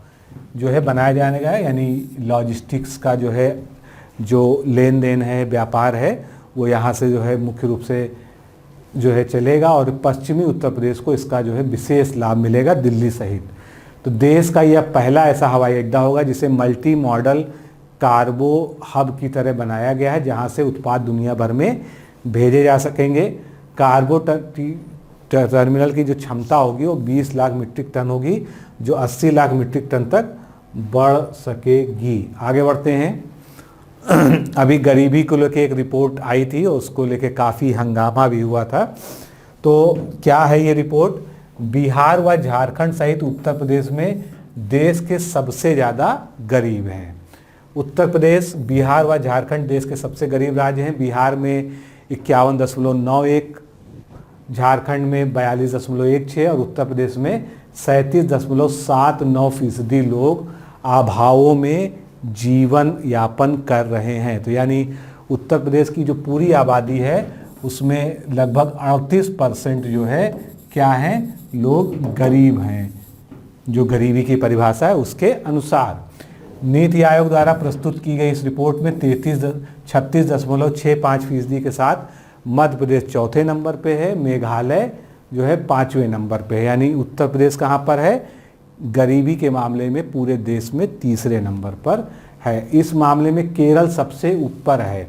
जो है बनाया जाने का है, यानी लॉजिस्टिक्स का जो है जो लेन देन है, व्यापार है, वो यहाँ से जो है मुख्य रूप से जो है चलेगा और पश्चिमी उत्तर प्रदेश को इसका जो है विशेष लाभ मिलेगा, दिल्ली सहित। तो देश का यह पहला ऐसा हवाई अड्डा होगा जिसे मल्टी मॉडल कार्गो हब की तरह बनाया गया है, जहाँ से उत्पाद दुनिया भर में भेजे जा सकेंगे। कार्गो टर्मिनल की जो क्षमता होगी वो 20 लाख मीट्रिक टन होगी, जो 80 लाख मीट्रिक टन तक बढ़ सकेगी। आगे बढ़ते हैं। अभी गरीबी को लेकर एक रिपोर्ट आई थी, उसको लेकर काफ़ी हंगामा भी हुआ था। तो क्या है ये रिपोर्ट? बिहार व झारखंड सहित उत्तर प्रदेश में देश के सबसे ज़्यादा गरीब हैं। उत्तर प्रदेश, बिहार व झारखंड देश के सबसे गरीब राज्य हैं। बिहार में 51.91, झारखंड में 42.16 और उत्तर प्रदेश में 37.79% लोग अभावों में जीवन यापन कर रहे हैं। तो यानी उत्तर प्रदेश की जो पूरी आबादी है उसमें लगभग 38% जो है क्या हैं, लोग गरीब हैं, जो गरीबी की परिभाषा है उसके अनुसार। नीति आयोग द्वारा प्रस्तुत की गई इस रिपोर्ट में 36.65% के साथ मध्य प्रदेश चौथे नंबर पे है, मेघालय जो है 5वें नंबर पे है। यानी उत्तर प्रदेश कहाँ पर है? गरीबी के मामले में पूरे देश में तीसरे नंबर पर है। इस मामले में केरल सबसे ऊपर है,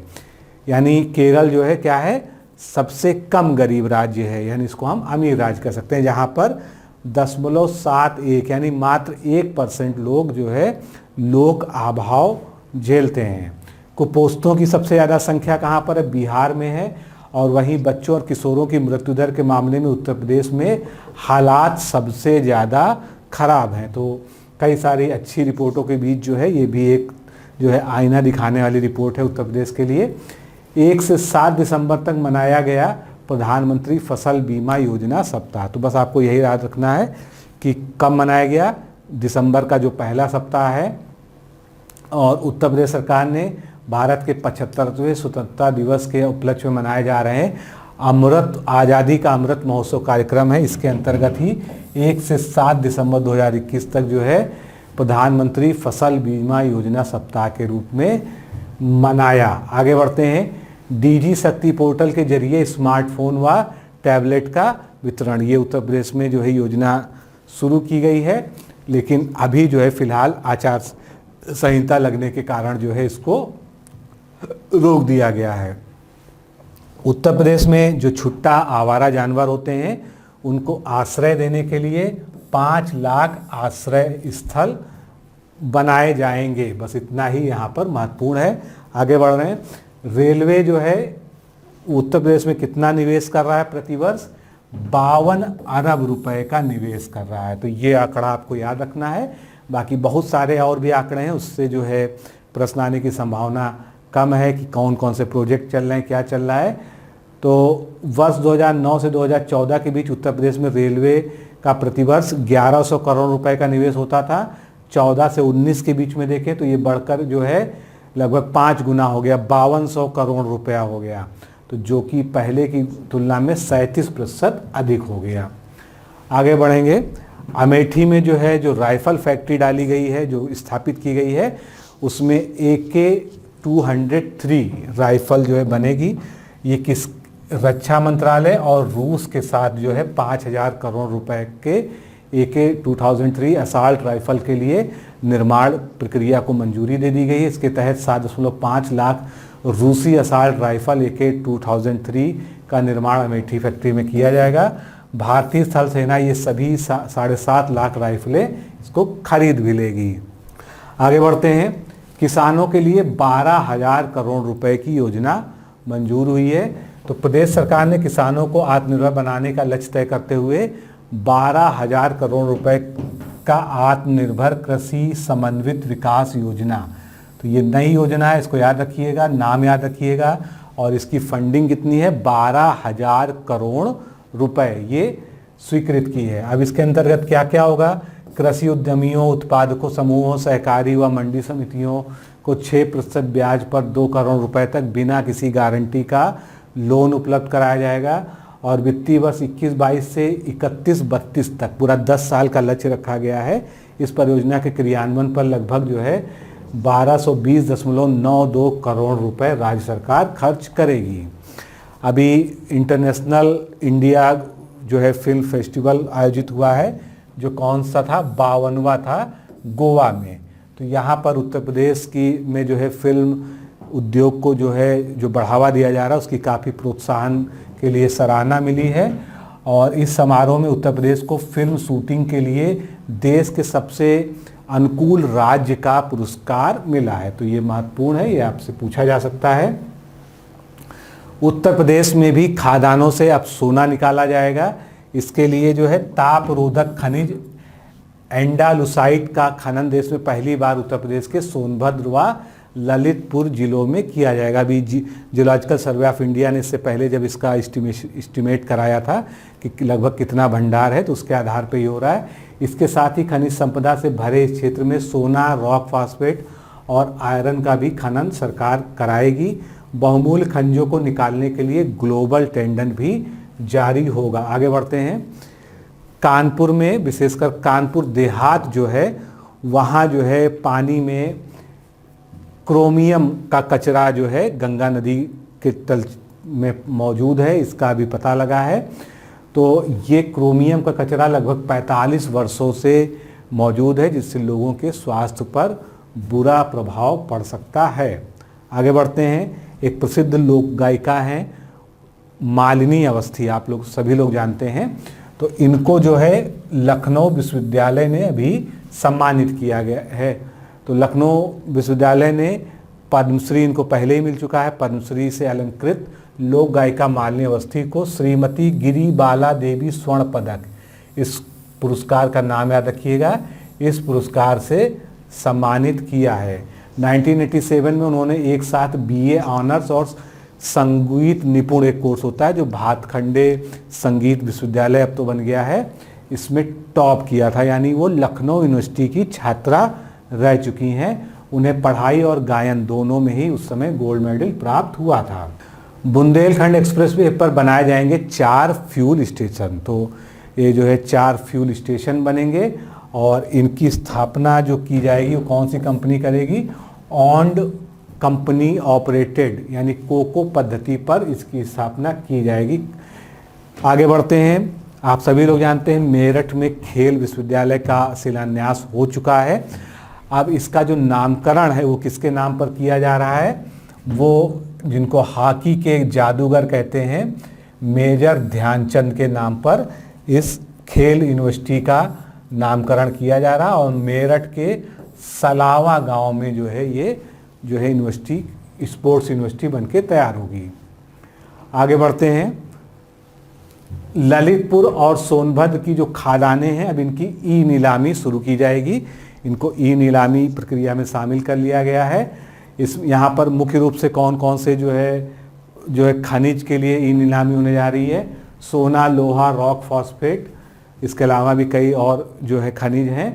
यानी केरल जो है क्या है, सबसे कम गरीब राज्य है, यानी इसको हम अमीर राज्य कह सकते हैं, जहाँ पर 0.71 यानी मात्र 1% लोग जो है लोक अभाव झेलते हैं। कुपोषितों की सबसे ज़्यादा संख्या कहाँ पर है? बिहार में है। और वहीं बच्चों और किशोरों की मृत्यु दर के मामले में उत्तर प्रदेश में हालात सबसे ज़्यादा खराब हैं। तो कई सारी अच्छी रिपोर्टों के बीच जो है ये भी एक जो है आईना दिखाने वाली रिपोर्ट है उत्तर प्रदेश के लिए। 1 से 7 दिसंबर तक मनाया गया प्रधानमंत्री फसल बीमा योजना सप्ताह। तो बस आपको यही याद रखना है कि कब मनाया गया, दिसंबर का जो पहला सप्ताह है। और उत्तर प्रदेश सरकार ने भारत के 75वें स्वतंत्रता दिवस के उपलक्ष्य में मनाए जा रहे हैं अमृत आज़ादी का अमृत महोत्सव कार्यक्रम है, इसके अंतर्गत ही 1 से 7 दिसंबर 2021 तक जो है प्रधानमंत्री फसल बीमा योजना सप्ताह के रूप में मनाया। आगे बढ़ते हैं। डीजी शक्ति पोर्टल के जरिए स्मार्टफोन व टैबलेट का वितरण, ये उत्तर प्रदेश में जो है योजना शुरू की गई है, लेकिन अभी जो है फिलहाल आचार संहिता लगने के कारण जो है इसको रोक दिया गया है। उत्तर प्रदेश में जो छुट्टा आवारा जानवर होते हैं उनको आश्रय देने के लिए 5 लाख आश्रय स्थल बनाए जाएंगे। बस इतना ही यहाँ पर महत्वपूर्ण है। आगे बढ़ रहे हैं। रेलवे जो है उत्तर प्रदेश में कितना निवेश कर रहा है? प्रतिवर्ष 52 अरब रुपए का निवेश कर रहा है। तो ये आंकड़ा आपको याद रखना है। बाकी बहुत सारे और भी आंकड़े हैं, उससे जो है प्रश्न आने की संभावना कम है कि कौन कौन से प्रोजेक्ट चल रहे हैं, क्या चल रहा है। तो वर्ष 2009 से 2014 के बीच उत्तर प्रदेश में रेलवे का प्रतिवर्ष 1100 करोड़ रुपए का निवेश होता था। 14 से 19 के बीच में देखें तो ये बढ़कर जो है लगभग 5 गुना हो गया, 5200 करोड़ रुपया हो गया। तो जो कि पहले की तुलना में 37% अधिक हो गया। आगे बढ़ेंगे। अमेठी में जो है जो राइफल फैक्ट्री डाली गई है, जो स्थापित की गई है, उसमें AK-203 राइफल जो है बनेगी। ये किस रक्षा मंत्रालय और रूस के साथ जो है 5000 करोड़ रुपए के AK-2003 असॉल्ट राइफल के लिए निर्माण प्रक्रिया को मंजूरी दे दी गई है। इसके तहत 7.5 लाख रूसी असॉल्ट राइफल AK-2003 का निर्माण अमेठी फैक्ट्री में किया जाएगा। भारतीय थल सेना ये सभी 7.5 लाख राइफलें इसको खरीद भी लेगी। आगे बढ़ते हैं। किसानों के लिए 12,000 करोड़ रुपए की योजना मंजूर हुई है। तो प्रदेश सरकार ने किसानों को आत्मनिर्भर बनाने का लक्ष्य तय करते हुए 12,000 करोड़ रुपए का आत्मनिर्भर कृषि समन्वित विकास योजना, तो ये नई योजना है, इसको याद रखिएगा, नाम याद रखिएगा। और इसकी फंडिंग कितनी है? 12,000 करोड़ रुपए ये स्वीकृत की है। अब इसके अंतर्गत क्या क्या होगा? कृषि उद्यमियों, उत्पादकों समूहों, सहकारी व मंडी समितियों को 6% ब्याज पर 2 करोड़ रुपए तक बिना किसी गारंटी का लोन उपलब्ध कराया जाएगा। और वित्तीय वर्ष 21-22 से 31-32 तक पूरा 10 साल का लक्ष्य रखा गया है। इस परियोजना के क्रियान्वयन पर लगभग जो है 1220.92 करोड़ रुपए राज्य सरकार खर्च करेगी। अभी इंटरनेशनल इंडिया जो है फिल्म फेस्टिवल आयोजित हुआ है, जो कौन सा था, 52वां था, गोवा में। तो यहाँ पर उत्तर प्रदेश में जो है फिल्म उद्योग को जो बढ़ावा दिया जा रहा है, उसकी काफ़ी प्रोत्साहन के लिए सराहना मिली है। और इस समारोह में उत्तर प्रदेश को फिल्म शूटिंग के लिए देश के सबसे अनुकूल राज्य का पुरस्कार मिला है। तो ये महत्वपूर्ण है, ये आपसे पूछा जा सकता है। उत्तर प्रदेश में भी खादानों से अब सोना निकाला जाएगा। इसके लिए जो है ताप रोधक खनिज एंडालुसाइट का खनन देश में पहली बार उत्तर प्रदेश के सोनभद्र व ललितपुर जिलों में किया जाएगा। अभी जियोलॉजिकल सर्वे ऑफ इंडिया ने इससे पहले जब इसका एस्टिमेट कराया था कि लगभग कितना भंडार है, तो उसके आधार पर ये हो रहा है। इसके साथ ही खनिज संपदा से भरे इस क्षेत्र में सोना, रॉक फॉस्फेट और आयरन का भी खनन सरकार कराएगी। बहुमूल्य खनिजों को निकालने के लिए ग्लोबल टेंडर भी जारी होगा। आगे बढ़ते हैं। कानपुर में, विशेषकर कानपुर देहात जो है, वहाँ जो है पानी में क्रोमियम का कचरा जो है गंगा नदी के तल में मौजूद है, इसका भी पता लगा है। तो ये क्रोमियम का कचरा लगभग 45 वर्षों से मौजूद है, जिससे लोगों के स्वास्थ्य पर बुरा प्रभाव पड़ सकता है। आगे बढ़ते हैं। एक प्रसिद्ध लोक गायिका हैं मालिनी अवस्थी, आप लोग सभी लोग जानते हैं। तो इनको जो है लखनऊ विश्वविद्यालय ने अभी सम्मानित किया गया है। तो लखनऊ विश्वविद्यालय ने पद्मश्री, इनको पहले ही मिल चुका है, पद्मश्री से अलंकृत लोक गायिका मालिनी अवस्थी को श्रीमती गिरिबाला देवी स्वर्ण पदक, इस पुरस्कार का नाम याद रखिएगा, इस पुरस्कार से सम्मानित किया है। 1987 में उन्होंने एक साथ BA ऑनर्स और संगीत निपुण एक कोर्स होता है जो भातखंडे संगीत विश्वविद्यालय अब तो बन गया है, इसमें टॉप किया था। यानी वो लखनऊ यूनिवर्सिटी की छात्रा रह चुकी हैं। उन्हें पढ़ाई और गायन दोनों में ही उस समय गोल्ड मेडल प्राप्त हुआ था। बुंदेलखंड एक्सप्रेसवे पर बनाए जाएंगे 4 फ्यूल स्टेशन। तो ये जो है 4 फ्यूल स्टेशन बनेंगे और इनकी स्थापना जो की जाएगी वो कौन सी कंपनी करेगी? ऑन्ड कंपनी ऑपरेटेड, यानी कोको पद्धति पर इसकी स्थापना की जाएगी। आगे बढ़ते हैं। आप सभी लोग जानते हैं मेरठ में खेल विश्वविद्यालय का शिलान्यास हो चुका है। अब इसका जो नामकरण है वो किसके नाम पर किया जा रहा है? वो जिनको हॉकी के जादूगर कहते हैं, मेजर ध्यानचंद के नाम पर इस खेल यूनिवर्सिटी का नामकरण किया जा रहा है। और मेरठ के सलावा गांव में जो है ये जो है यूनिवर्सिटी स्पोर्ट्स यूनिवर्सिटी बनके तैयार होगी। आगे बढ़ते हैं। ललितपुर और सोनभद्र की जो खादानें हैं, अब इनकी ई नीलामी शुरू की जाएगी। इनको ई नीलामी प्रक्रिया में शामिल कर लिया गया है। यहाँ पर मुख्य रूप से कौन कौन से जो है खनिज के लिए ई नीलामी होने जा रही है? सोना, लोहा, रॉक फॉस्फेट, इसके अलावा भी कई और जो है खनिज हैं।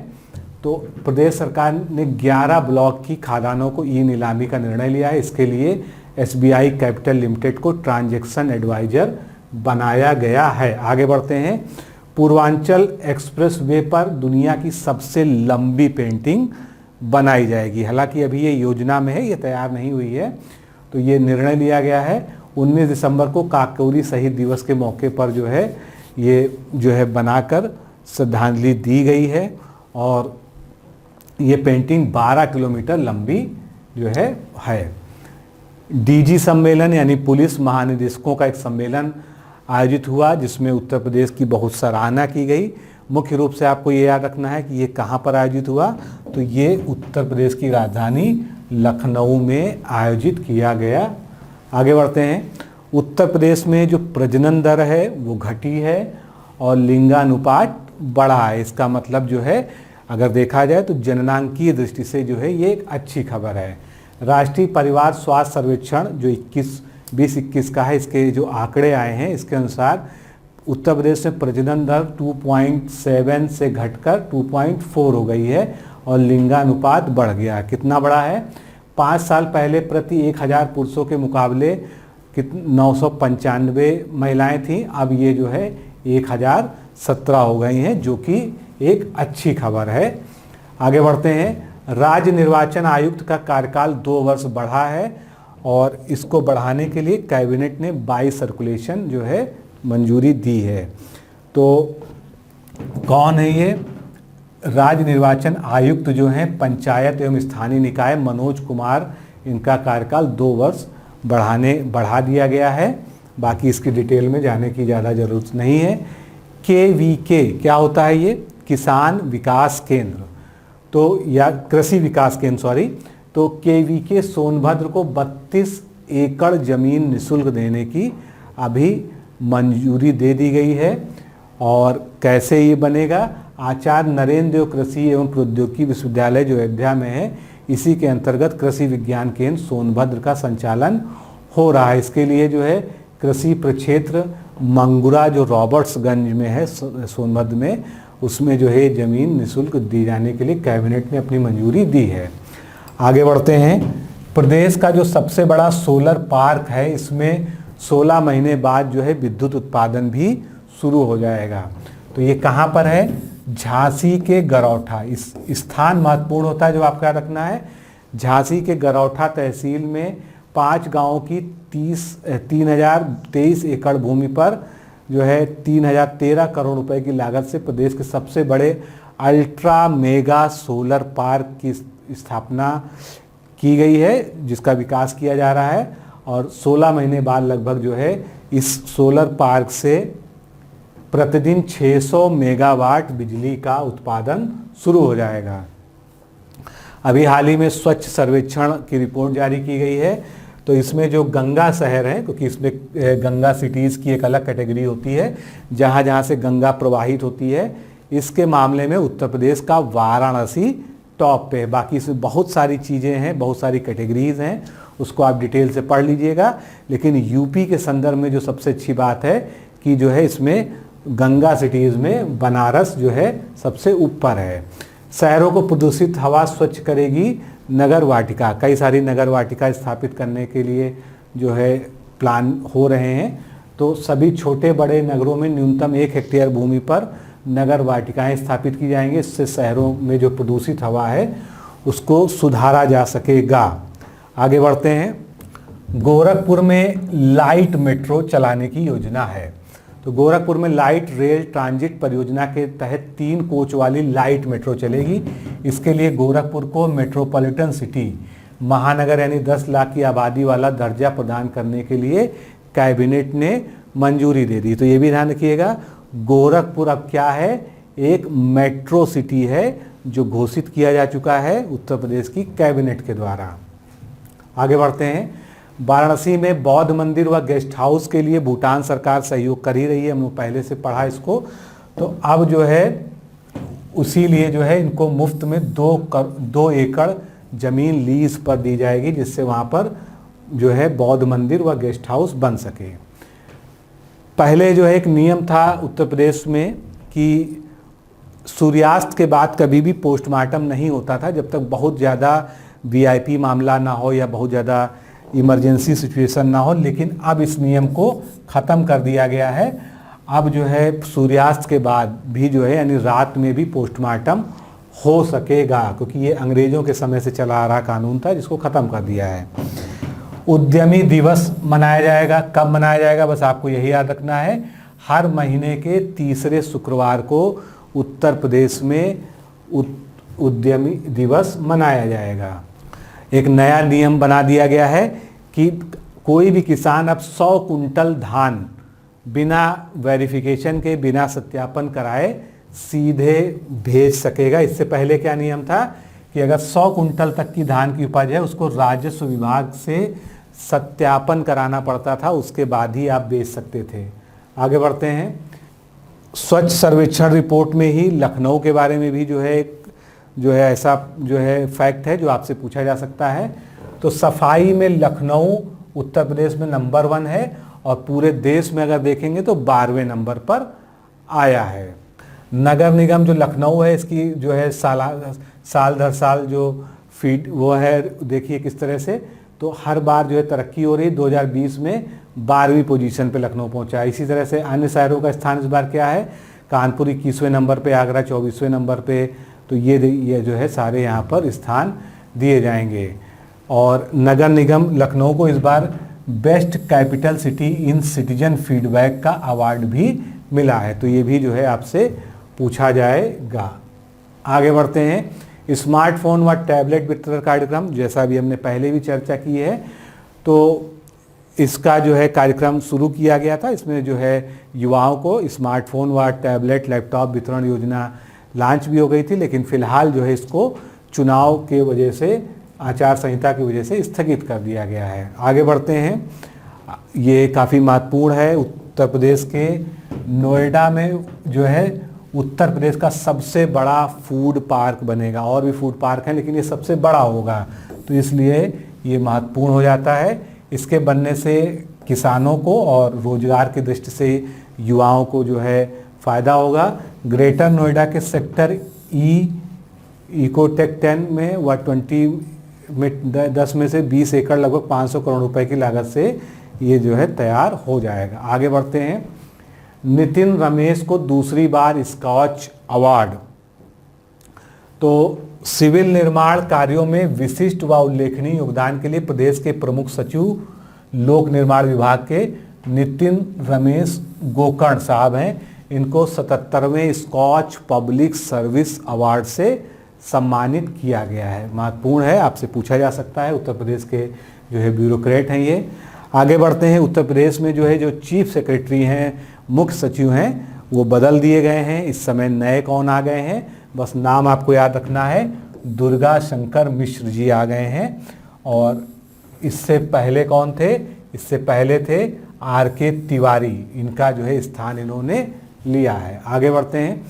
तो प्रदेश सरकार ने 11 ब्लॉक की खादानों को ई नीलामी का निर्णय लिया है। इसके लिए SBI कैपिटल लिमिटेड को ट्रांजैक्शन एडवाइजर बनाया गया है। आगे बढ़ते हैं। पूर्वांचल एक्सप्रेसवे पर दुनिया की सबसे लंबी पेंटिंग बनाई जाएगी। हालांकि अभी ये योजना में है, ये तैयार नहीं हुई है। तो ये निर्णय लिया गया है। 19 दिसंबर को काकोरी शहीद दिवस के मौके पर जो है ये जो है बनाकर श्रद्धांजलि दी गई है। और ये पेंटिंग 12 किलोमीटर लंबी जो है। DG सम्मेलन यानी पुलिस महानिदेशकों का एक सम्मेलन आयोजित हुआ, जिसमें उत्तर प्रदेश की बहुत सराहना की गई। मुख्य रूप से आपको ये याद रखना है कि ये कहाँ पर आयोजित हुआ? तो ये उत्तर प्रदेश की राजधानी लखनऊ में आयोजित किया गया। आगे बढ़ते हैं। उत्तर प्रदेश में जो प्रजनन दर है वो घटी है और लिंगानुपात बढ़ा है। इसका मतलब जो है अगर देखा जाए तो जननांकीय दृष्टि से जो है ये एक अच्छी खबर है। राष्ट्रीय परिवार स्वास्थ्य सर्वेक्षण जो 2021 का है, इसके जो आंकड़े आए हैं इसके अनुसार उत्तर प्रदेश में प्रजनन दर 2.7 से घटकर 2.4 हो गई है और लिंगानुपात बढ़ गया। कितना बढ़ा है? 5 साल पहले प्रति 1000 पुरुषों के मुकाबले 995 महिलाएं थीं, अब ये जो है 1017 हो गई हैं, जो कि एक अच्छी खबर है। आगे बढ़ते हैं। राज्य निर्वाचन आयुक्त का कार्यकाल 2 वर्ष बढ़ा है और इसको बढ़ाने के लिए कैबिनेट ने 22 सर्कुलेशन जो है मंजूरी दी है। तो कौन है ये? राज्य निर्वाचन आयुक्त जो हैं पंचायत एवं स्थानीय निकाय मनोज कुमार, इनका कार्यकाल 2 वर्ष बढ़ा दिया गया है। बाकी इसकी डिटेल में जाने की ज़्यादा ज़रूरत नहीं है। KVK क्या होता है? ये किसान विकास केंद्र, तो या कृषि विकास केंद्र सॉरी। तो KVK सोनभद्र को 32 एकड़ ज़मीन निःशुल्क देने की अभी मंजूरी दे दी गई है। और कैसे ये बनेगा? आचार्य नरेंद्र देव कृषि एवं प्रौद्योगिकी विश्वविद्यालय जो अयोध्या में है, इसी के अंतर्गत कृषि विज्ञान केंद्र सोनभद्र का संचालन हो रहा है। इसके लिए जो है कृषि प्रक्षेत्र मंगुरा जो रॉबर्ट्सगंज में है सोनभद्र में, उसमें जो है ज़मीन निःशुल्क दी जाने के लिए कैबिनेट ने अपनी मंजूरी दी है। आगे बढ़ते हैं। प्रदेश का जो सबसे बड़ा सोलर पार्क है, इसमें 16 महीने बाद जो है विद्युत उत्पादन भी शुरू हो जाएगा। तो ये कहाँ पर है? झांसी के गरौठा। इस स्थान महत्वपूर्ण होता है जो आपको याद रखना है। झांसी के गरौठा तहसील में 5 गांवों की 3023 एकड़ भूमि पर जो है 3013 करोड़ रुपए की लागत से प्रदेश के सबसे बड़े अल्ट्रा मेगा सोलर पार्क की स्थापना की गई है, जिसका विकास किया जा रहा है। और 16 महीने बाद लगभग जो है इस सोलर पार्क से प्रतिदिन 600 मेगावाट बिजली का उत्पादन शुरू हो जाएगा। अभी हाल ही में स्वच्छ सर्वेक्षण की रिपोर्ट जारी की गई है, तो इसमें जो गंगा शहर है, क्योंकि इसमें गंगा सिटीज़ की एक अलग कैटेगरी होती है, जहाँ जहाँ से गंगा प्रवाहित होती है, इसके मामले में उत्तर प्रदेश का वाराणसी टॉप पे है। बाकी इसमें बहुत सारी चीज़ें हैं, बहुत सारी कैटेगरीज़ हैं, उसको आप डिटेल से पढ़ लीजिएगा। लेकिन यूपी के संदर्भ में जो सबसे अच्छी बात है कि जो है इसमें गंगा सिटीज़ में बनारस जो है सबसे ऊपर है। शहरों को प्रदूषित हवा स्वच्छ करेगी नगर वाटिका। कई सारी नगर वाटिका स्थापित करने के लिए जो है प्लान हो रहे हैं। तो सभी छोटे बड़े नगरों में न्यूनतम 1 हेक्टेयर भूमि पर नगर वाटिकाएं स्थापित की जाएंगी। इससे शहरों में जो प्रदूषित हवा है उसको सुधारा जा सकेगा। आगे बढ़ते हैं। गोरखपुर में लाइट मेट्रो चलाने की योजना है। तो गोरखपुर में लाइट रेल ट्रांजिट परियोजना के तहत 3 कोच वाली लाइट मेट्रो चलेगी। इसके लिए गोरखपुर को मेट्रोपॉलिटन सिटी महानगर यानी 10 लाख की आबादी वाला दर्जा प्रदान करने के लिए कैबिनेट ने मंजूरी दे दी। तो ये भी ध्यान रखिएगा, गोरखपुर अब क्या है? एक मेट्रो सिटी है, जो घोषित किया जा चुका है उत्तर प्रदेश की कैबिनेट के द्वारा। आगे बढ़ते हैं। वाराणसी में बौद्ध मंदिर व गेस्ट हाउस के लिए भूटान सरकार सहयोग कर ही रही है, हम लोग पहले से पढ़ा इसको। तो अब जो है उसी लिए जो है इनको मुफ्त में 2 एकड़ ज़मीन लीज पर दी जाएगी, जिससे वहाँ पर जो है बौद्ध मंदिर व गेस्ट हाउस बन सके। पहले जो है एक नियम था उत्तर प्रदेश में कि सूर्यास्त के बाद कभी भी पोस्टमार्टम नहीं होता था, जब तक बहुत ज़्यादा VIP मामला ना हो या बहुत ज़्यादा इमरजेंसी सिचुएशन ना हो। लेकिन अब इस नियम को ख़त्म कर दिया गया है। अब जो है सूर्यास्त के बाद भी जो है यानी रात में भी पोस्टमार्टम हो सकेगा, क्योंकि ये अंग्रेज़ों के समय से चला आ रहा कानून था, जिसको ख़त्म कर दिया है। उद्यमी दिवस मनाया जाएगा। कब मनाया जाएगा? बस आपको यही याद रखना है, हर महीने के तीसरे शुक्रवार को उत्तर प्रदेश में उद्यमी दिवस मनाया जाएगा। एक नया नियम बना दिया गया है कि कोई भी किसान अब 100 कुंटल धान बिना वेरिफिकेशन के, बिना सत्यापन कराए सीधे भेज सकेगा। इससे पहले क्या नियम था कि अगर 100 कुंटल तक की धान की उपज है, उसको राजस्व विभाग से सत्यापन कराना पड़ता था, उसके बाद ही आप बेच सकते थे। आगे बढ़ते हैं। स्वच्छ सर्वेक्षण रिपोर्ट में ही लखनऊ के बारे में भी जो है ऐसा जो है फैक्ट है जो आपसे पूछा जा सकता है। तो सफाई में लखनऊ उत्तर प्रदेश में नंबर 1 है और पूरे देश में अगर देखेंगे तो 12वें नंबर पर आया है। नगर निगम जो लखनऊ है, इसकी जो है साल दर साल जो फीड वो है, देखिए किस तरह से, तो हर बार जो है तरक्की हो रही। 2020 में 12वीं पोजीशन पे लखनऊ पहुंचा। इसी तरह से अन्य शहरों का स्थान इस बार क्या है, कानपुर 21वें नंबर पे, आगरा 24वें नंबर पे। तो ये जो है सारे यहाँ पर स्थान दिए जाएंगे। और नगर निगम लखनऊ को इस बार best capital city in citizen feedback का अवार्ड भी मिला है। तो ये भी जो है आपसे पूछा जाएगा। आगे बढ़ते हैं। स्मार्टफोन व टैबलेट वितरण कार्यक्रम, जैसा भी हमने पहले भी चर्चा की है, तो इसका जो है कार्यक्रम शुरू किया गया था। इसमें जो है युवाओं को स्मार्टफोन व टैबलेट लैपटॉप वितरण योजना लॉन्च भी हो गई थी, लेकिन फिलहाल जो है इसको चुनाव के वजह से, आचार संहिता की वजह से स्थगित कर दिया गया है। आगे बढ़ते हैं। ये काफ़ी महत्वपूर्ण है। उत्तर प्रदेश के नोएडा में जो है उत्तर प्रदेश का सबसे बड़ा फूड पार्क बनेगा। और भी फूड पार्क हैं लेकिन ये सबसे बड़ा होगा, तो इसलिए ये महत्वपूर्ण हो जाता है। इसके बनने से किसानों को और रोजगार की दृष्टि से युवाओं को जो है फ़ायदा होगा। ग्रेटर नोएडा के सेक्टर इकोटेक 10 में व 10 में से 20 एकड़ लगभग 500 करोड़ रुपए की लागत से ये जो है तैयार हो जाएगा। आगे बढ़ते हैं। नितिन रमेश को दूसरी बार स्कॉच अवार्ड। तो सिविल निर्माण कार्यों में विशिष्ट व उल्लेखनीय योगदान के लिए प्रदेश के प्रमुख सचिव लोक निर्माण विभाग के नितिन रमेश गोकर्ण साहब हैं। इनको 77वें स्कॉच पब्लिक सर्विस अवार्ड से सम्मानित किया गया है। महत्वपूर्ण है, आपसे पूछा जा सकता है। उत्तर प्रदेश के जो है ब्यूरोक्रेट हैं ये। आगे बढ़ते हैं। उत्तर प्रदेश में जो है जो चीफ सेक्रेटरी हैं, मुख्य सचिव हैं, वो बदल दिए गए हैं। इस समय नए कौन आ गए हैं, बस नाम आपको याद रखना है। दुर्गा शंकर मिश्र जी आ गए हैं। और इससे पहले कौन थे, इससे पहले थे RK तिवारी। इनका जो है स्थान इन्होंने लिया है। आगे बढ़ते हैं।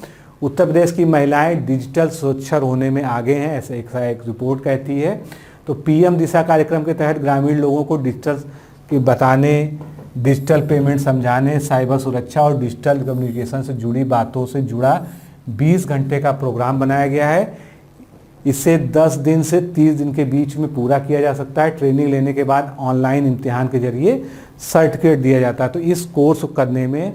उत्तर प्रदेश की महिलाएं डिजिटल साक्षर होने में आगे हैं, ऐसे एक रिपोर्ट कहती है। तो PM दिशा कार्यक्रम के तहत ग्रामीण लोगों को डिजिटल के बताने, डिजिटल पेमेंट समझाने, साइबर सुरक्षा और डिजिटल कम्युनिकेशन से जुड़ी बातों से जुड़ा 20 घंटे का प्रोग्राम बनाया गया है। इसे 10 दिन से 30 दिन के बीच में पूरा किया जा सकता है। ट्रेनिंग लेने के बाद ऑनलाइन इम्तिहान के जरिए सर्टिफिकेट दिया जाता है। तो इस कोर्स करने में,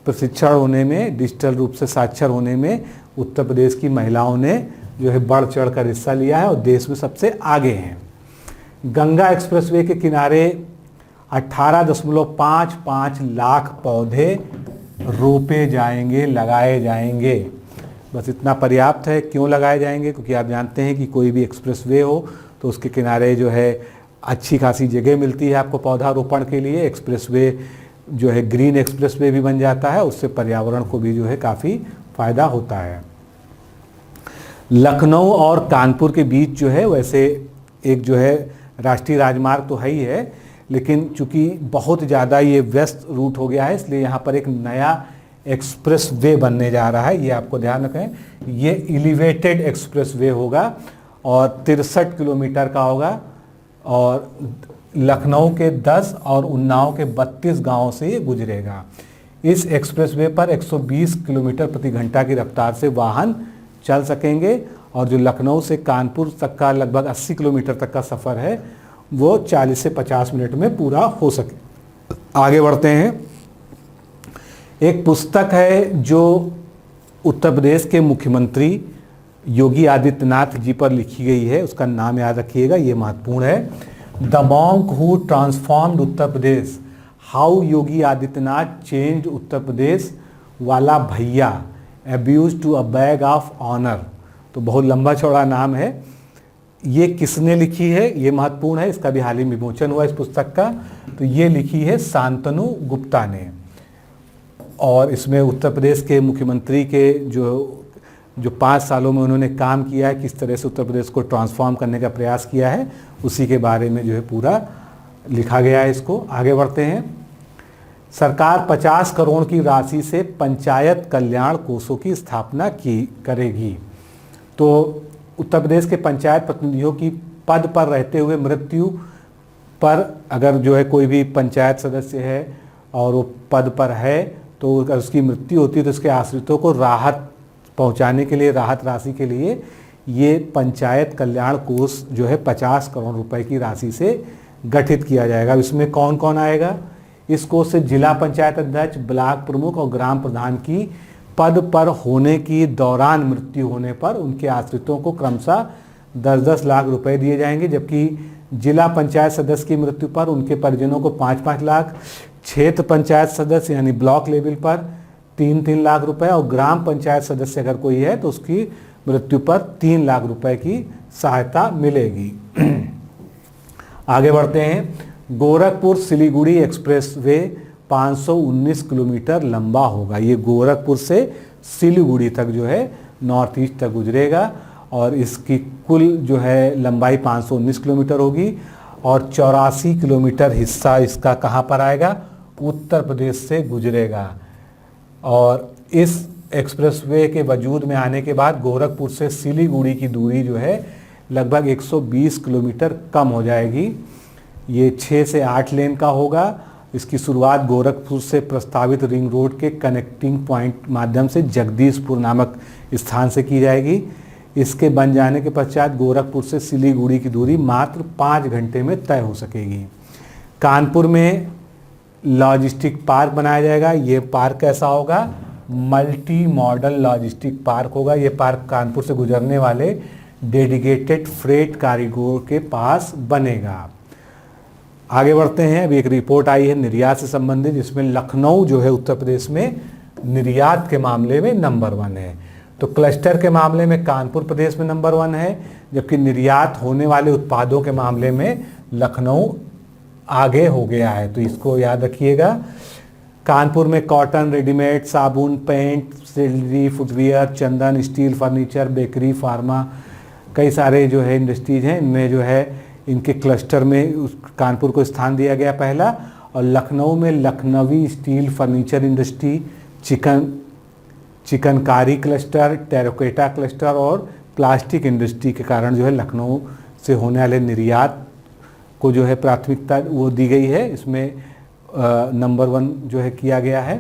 प्रशिक्षण होने में, डिजिटल रूप से साक्षर होने में उत्तर प्रदेश की महिलाओं ने जो है बढ़ चढ़ कर हिस्सा लिया है और देश में सबसे आगे हैं। गंगा एक्सप्रेसवे के किनारे 18.55 लाख पौधे रोपे जाएंगे, लगाए जाएंगे। बस इतना पर्याप्त है। क्यों लगाए जाएंगे, क्योंकि आप जानते हैं कि कोई भी एक्सप्रेसवे हो तो उसके किनारे जो है अच्छी खासी जगह मिलती है आपको पौधारोपण के लिए। एक्सप्रेसवे जो है ग्रीन एक्सप्रेसवे भी बन जाता है, उससे पर्यावरण को भी जो है काफ़ी फायदा होता है। लखनऊ और कानपुर के बीच जो है वैसे एक जो है राष्ट्रीय राजमार्ग तो है ही है, लेकिन चूंकि बहुत ज़्यादा ये व्यस्त रूट हो गया है, इसलिए यहाँ पर एक नया एक्सप्रेस वे बनने जा रहा है। ये आपको ध्यान रखें, ये एलिवेटेड एक्सप्रेस वे होगा और 63 किलोमीटर का होगा और लखनऊ के 10 और उन्नाव के 32 गांवों से ये गुजरेगा। इस एक्सप्रेसवे पर 120 किलोमीटर प्रति घंटा की रफ्तार से वाहन चल सकेंगे और जो लखनऊ से कानपुर तक का लगभग 80 किलोमीटर तक का सफ़र है वो 40 से 50 मिनट में पूरा हो सके। आगे बढ़ते हैं। एक पुस्तक है जो उत्तर प्रदेश के मुख्यमंत्री योगी आदित्यनाथ जी पर लिखी गई है, उसका नाम याद रखिएगा, ये महत्वपूर्ण है। The monk who transformed Uttar Pradesh, how Yogi Adityanath changed Uttar Pradesh वाला भैया abuse to a bag of honour. तो बहुत लंबा चौड़ा नाम है। ये किसने लिखी है, ये महत्वपूर्ण है, इसका भी हाल ही विमोचन हुआ इस पुस्तक का। तो ये लिखी है शांतनु गुप्ता ने और इसमें उत्तर प्रदेश के मुख्यमंत्री के जो 5 सालों में उन्होंने काम किया है, किस तरह से उत्तर प्रदेश को ट्रांसफॉर्म करने का प्रयास किया है, उसी के बारे में जो है पूरा लिखा गया है इसको। आगे बढ़ते हैं। सरकार 50 करोड़ की राशि से पंचायत कल्याण कोषों की स्थापना करेगी। तो उत्तर प्रदेश के पंचायत प्रतिनिधियों की पद पर रहते हुए मृत्यु पर अगर जो है कोई भी पंचायत सदस्य है और वो पद पर है तो अगर उसकी मृत्यु होती है तो उसके आश्रितों को राहत पहुंचाने के लिए, राहत राशि के लिए ये पंचायत कल्याण कोष जो है 50 करोड़ रुपए की राशि से गठित किया जाएगा। इसमें कौन कौन आएगा? इस कोष से जिला पंचायत अध्यक्ष, ब्लॉक प्रमुख और ग्राम प्रधान की पद पर होने की दौरान मृत्यु होने पर उनके आश्रितों को क्रमशः 10-10 लाख रुपए दिए जाएंगे, जबकि जिला पंचायत सदस्य की मृत्यु पर उनके परिजनों को 5-5 लाख, क्षेत्र पंचायत सदस्य यानी ब्लॉक लेवल पर 3-3 लाख रुपए और ग्राम पंचायत सदस्य अगर कोई है तो उसकी मृत्यु पर 3 लाख रुपए की सहायता मिलेगी। आगे बढ़ते हैं। Gorakhpur Siliguri express way 519 kilometre लंबा होगा। ये गोरखपुर से सिलीगुड़ी तक जो है नॉर्थ ईस्ट तक गुजरेगा और इसकी कुल जो है लंबाई 519 किलोमीटर होगी और 84 किलोमीटर हिस्सा इसका कहाँ पर आएगा? उत्तर प्रदेश से गुजरेगा। और इस एक्सप्रेसवे के वजूद में आने के बाद गोरखपुर से सिलीगुड़ी की दूरी जो है लगभग 120 किलोमीटर कम हो जाएगी। ये 6 से 8 लेन का होगा। इसकी शुरुआत गोरखपुर से प्रस्तावित रिंग रोड के कनेक्टिंग पॉइंट माध्यम से जगदीशपुर नामक स्थान से की जाएगी। इसके बन जाने के पश्चात गोरखपुर से सिलीगुड़ी की दूरी मात्र 5 घंटे में तय हो सकेगी। कानपुर में लॉजिस्टिक पार्क बनाया जाएगा। ये पार्क कैसा होगा? मल्टी मॉडल लॉजिस्टिक पार्क होगा। ये पार्क कानपुर से गुजरने वाले डेडिकेटेड फ्रेट कारिगोर के पास बनेगा। आगे बढ़ते हैं। अभी एक रिपोर्ट आई है निर्यात से संबंधित, जिसमें लखनऊ जो है उत्तर प्रदेश में निर्यात के मामले में नंबर 1 है। तो क्लस्टर के मामले में कानपुर प्रदेश में नंबर 1 है, जबकि निर्यात होने वाले उत्पादों के मामले में लखनऊ आगे हो गया है। तो इसको याद रखिएगा। कानपुर में कॉटन, रेडीमेड, साबुन, पेंट, ज्वेलरी, फुटवियर, चंदन, स्टील, फर्नीचर, बेकरी, फार्मा, कई सारे जो है इंडस्ट्रीज हैं। इनमें जो है इनके क्लस्टर में उस कानपुर को स्थान दिया गया पहला। और लखनऊ में Lucknowi steel furniture industry, chikankari cluster, terracotta cluster और प्लास्टिक इंडस्ट्री के कारण जो है लखनऊ से होने वाले निर्यात को जो है प्राथमिकता वो दी गई है। इसमें नंबर 1 जो है किया गया है।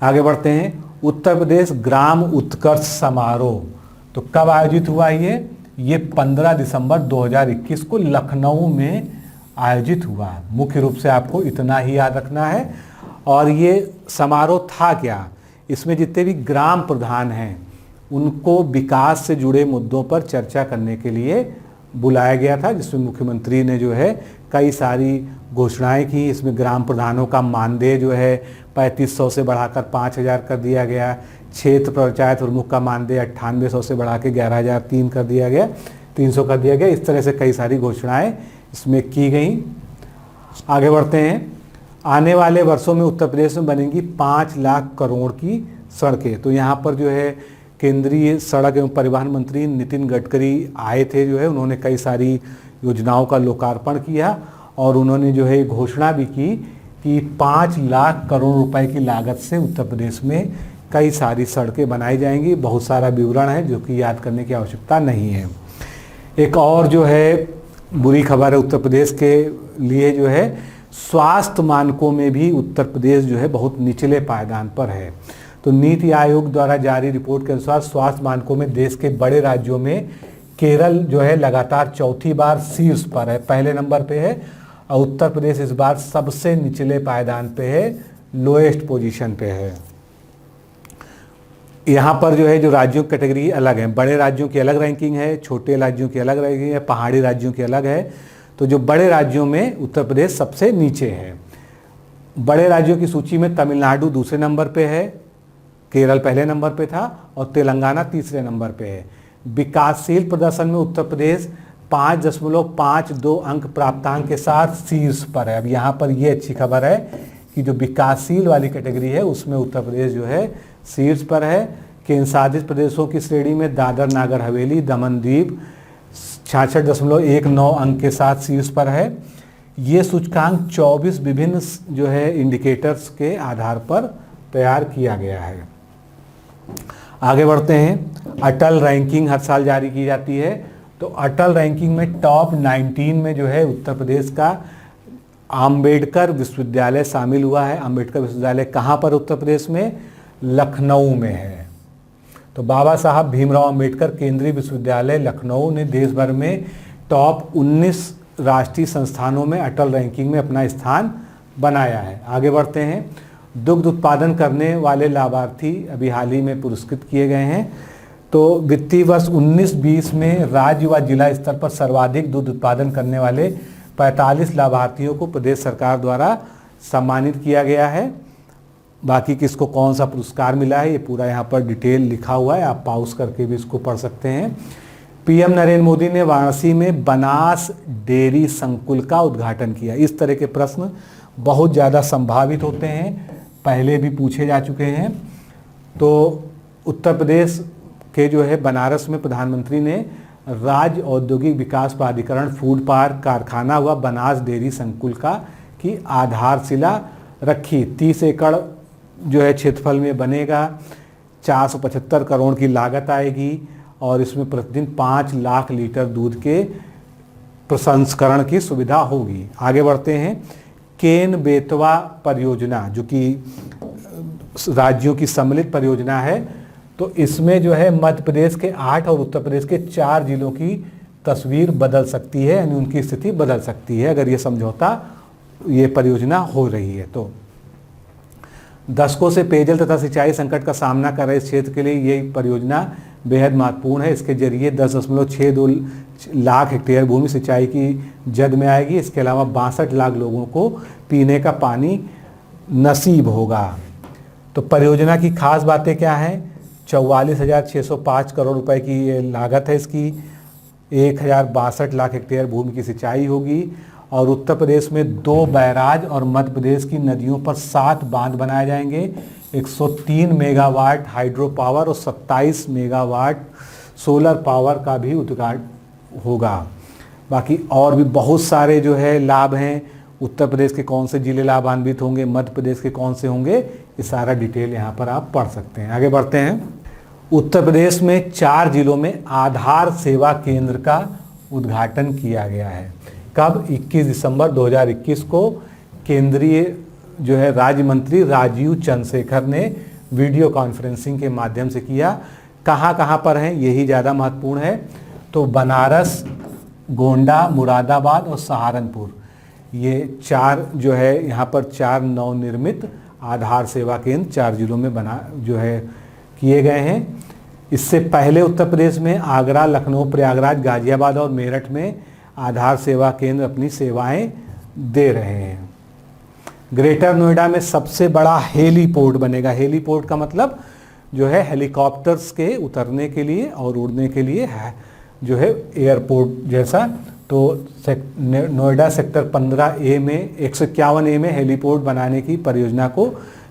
आगे बढ़ते हैं। उत्तर प्रदेश ग्राम उत्कर्ष समारोह तो कब आयोजित हुआ? ये 15 दिसंबर 2021 को लखनऊ में आयोजित हुआ। मुख्य रूप से आपको इतना ही याद रखना है। और ये समारोह था क्या? इसमें जितने भी ग्राम प्रधान हैं उनको विकास से जुड़े मुद्दों पर चर्चा करने के लिए बुलाया गया था, जिसमें मुख्यमंत्री ने जो है कई सारी घोषणाएं की। इसमें ग्राम प्रधानों का मानदेय जो है 3500 से बढ़ाकर 5000 कर दिया गया। क्षेत्र पंचायत प्रमुख का मानदेय 9800 से बढ़ा के 11003 कर दिया गया, 300 कर दिया गया। इस तरह से कई सारी घोषणाएं इसमें की गई। आगे बढ़ते हैं। आने वाले वर्षों में उत्तर प्रदेश में बनेंगी 5 लाख करोड़ की सड़कें। तो यहाँ पर जो है केंद्रीय सड़क एवं परिवहन मंत्री नितिन गडकरी आए थे। जो है उन्होंने कई सारी योजनाओं का लोकार्पण किया और उन्होंने जो है घोषणा भी की कि 5 लाख करोड़ रुपए की लागत से उत्तर प्रदेश में कई सारी सड़कें बनाई जाएंगी। बहुत सारा विवरण है जो कि याद करने की आवश्यकता नहीं है। एक और जो है बुरी खबर है उत्तर प्रदेश के लिए, जो है स्वास्थ्य मानकों में भी उत्तर प्रदेश जो है बहुत निचले पायदान पर है। तो नीति आयोग द्वारा जारी रिपोर्ट के अनुसार स्वास्थ्य मानकों में देश के बड़े राज्यों में केरल जो है लगातार चौथी बार शीर्ष पर है, पहले नंबर पे है। और उत्तर प्रदेश इस बार सबसे निचले पायदान पे है, लोएस्ट पोजीशन पे है। यहाँ पर जो है जो राज्यों की कैटेगरी अलग है। बड़े राज्यों की अलग रैंकिंग है, छोटे राज्यों की अलग रैंकिंग है, पहाड़ी राज्यों की अलग है। तो जो बड़े राज्यों में उत्तर प्रदेश सबसे नीचे है। बड़े राज्यों की सूची में तमिलनाडु दूसरे नंबर पे है, केरल पहले नंबर पे था और तेलंगाना तीसरे नंबर पे है। विकासशील प्रदर्शन में उत्तर प्रदेश 5.52 अंक प्राप्तांक के साथ शीर्ष पर है। अब यहाँ पर ये अच्छी खबर है कि जो विकासशील वाली कैटेगरी है उसमें उत्तर प्रदेश जो है शीर्ष पर है। केंद्र शासित प्रदेशों की श्रेणी में दादर नागर हवेली, दमन दीव 66.19 अंक के साथ शीर्ष पर है। ये सूचकांक 24 विभिन्न जो है इंडिकेटर्स के आधार पर तैयार किया गया है। आगे बढ़ते हैं। अटल रैंकिंग हर साल जारी की जाती है। तो अटल रैंकिंग में टॉप 19 में जो है उत्तर प्रदेश का अंबेडकर विश्वविद्यालय शामिल हुआ है। अंबेडकर विश्वविद्यालय कहाँ पर उत्तर प्रदेश में? लखनऊ में है। तो बाबा साहब भीमराव अंबेडकर केंद्रीय विश्वविद्यालय लखनऊ ने देश भर में टॉप 19 राष्ट्रीय संस्थानों में अटल रैंकिंग में अपना स्थान बनाया है। आगे बढ़ते हैं। दुग्ध उत्पादन करने वाले लाभार्थी अभी हाल ही में पुरस्कृत किए गए हैं। तो वित्तीय वर्ष 19-20 में राज्य व जिला स्तर पर सर्वाधिक दूध उत्पादन करने वाले 45 लाभार्थियों को प्रदेश सरकार द्वारा सम्मानित किया गया है। बाकी किसको कौन सा पुरस्कार मिला है ये पूरा यहाँ पर डिटेल लिखा हुआ है, आप पॉज करके भी इसको पढ़ सकते हैं। पीएम नरेंद्र मोदी ने वाराणसी में बनास डेयरी संकुल का उद्घाटन किया। इस तरह के प्रश्न बहुत ज़्यादा संभावित होते हैं, पहले भी पूछे जा चुके हैं। तो उत्तर प्रदेश के जो है बनारस में प्रधानमंत्री ने राज्य औद्योगिक विकास प्राधिकरण फूड पार्क कारखाना हुआ बनास डेयरी संकुल की आधारशिला रखी। 30 एकड़ जो है क्षेत्रफल में बनेगा, 475 करोड़ की लागत आएगी और इसमें प्रतिदिन 5 लाख लीटर दूध के प्रसंस्करण की सुविधा होगी। आगे बढ़ते हैं। केन बेतवा परियोजना जो कि राज्यों की सम्मिलित परियोजना है, तो इसमें जो है मध्य प्रदेश के 8 और उत्तर प्रदेश के 4 जिलों की तस्वीर बदल सकती है, यानी उनकी स्थिति बदल सकती है अगर ये परियोजना हो रही है। तो दशकों से पेयजल तथा सिंचाई संकट का सामना कर रहे इस क्षेत्र के लिए ये परियोजना बेहद महत्वपूर्ण है। इसके जरिए 10.62 लाख हेक्टेयर भूमि सिंचाई की जद में आएगी। इसके अलावा 62 लाख लोगों को पीने का पानी नसीब होगा। तो परियोजना की खास बातें क्या हैं? 44,605 करोड़ रुपए की ये लागत है इसकी। 1062 लाख हेक्टेयर भूमि की सिंचाई होगी और उत्तर प्रदेश में 2 बैराज और मध्य प्रदेश की नदियों पर 7 बांध बनाए जाएंगे। 103 मेगावाट हाइड्रो पावर और 27 मेगावाट सोलर पावर का भी उद्घाटन होगा। बाकी और भी बहुत सारे जो है लाभ हैं। उत्तर प्रदेश के कौन से जिले लाभान्वित होंगे, मध्य प्रदेश के कौन से होंगे, ये सारा डिटेल यहाँ पर आप पढ़ सकते हैं। आगे बढ़ते हैं। उत्तर प्रदेश में 4 जिलों में आधार सेवा केंद्र का उद्घाटन किया गया है। कब? 21 दिसंबर 2021 को केंद्रीय जो है राज्य मंत्री राजीव चंद्रशेखर ने वीडियो कॉन्फ्रेंसिंग के माध्यम से किया। कहाँ कहाँ पर हैं यही ज़्यादा महत्वपूर्ण है। तो बनारस, गोंडा, मुरादाबाद और सहारनपुर, ये 4 जो है यहाँ पर 4 नवनिर्मित आधार सेवा केंद्र 4 जिलों में जो है किए गए हैं। इससे पहले उत्तर प्रदेश में आगरा, लखनऊ, प्रयागराज, गाजियाबाद और मेरठ में आधार सेवा केंद्र अपनी सेवाएं दे रहे हैं। ग्रेटर नोएडा में सबसे बड़ा हेलीपोर्ट बनेगा। हेलीपोर्ट का मतलब जो है हेलीकॉप्टर्स के उतरने के लिए और उड़ने के लिए है, जो है एयरपोर्ट जैसा। तो नोएडा सेक्टर 15A में 151A में हेलीपोर्ट बनाने की परियोजना को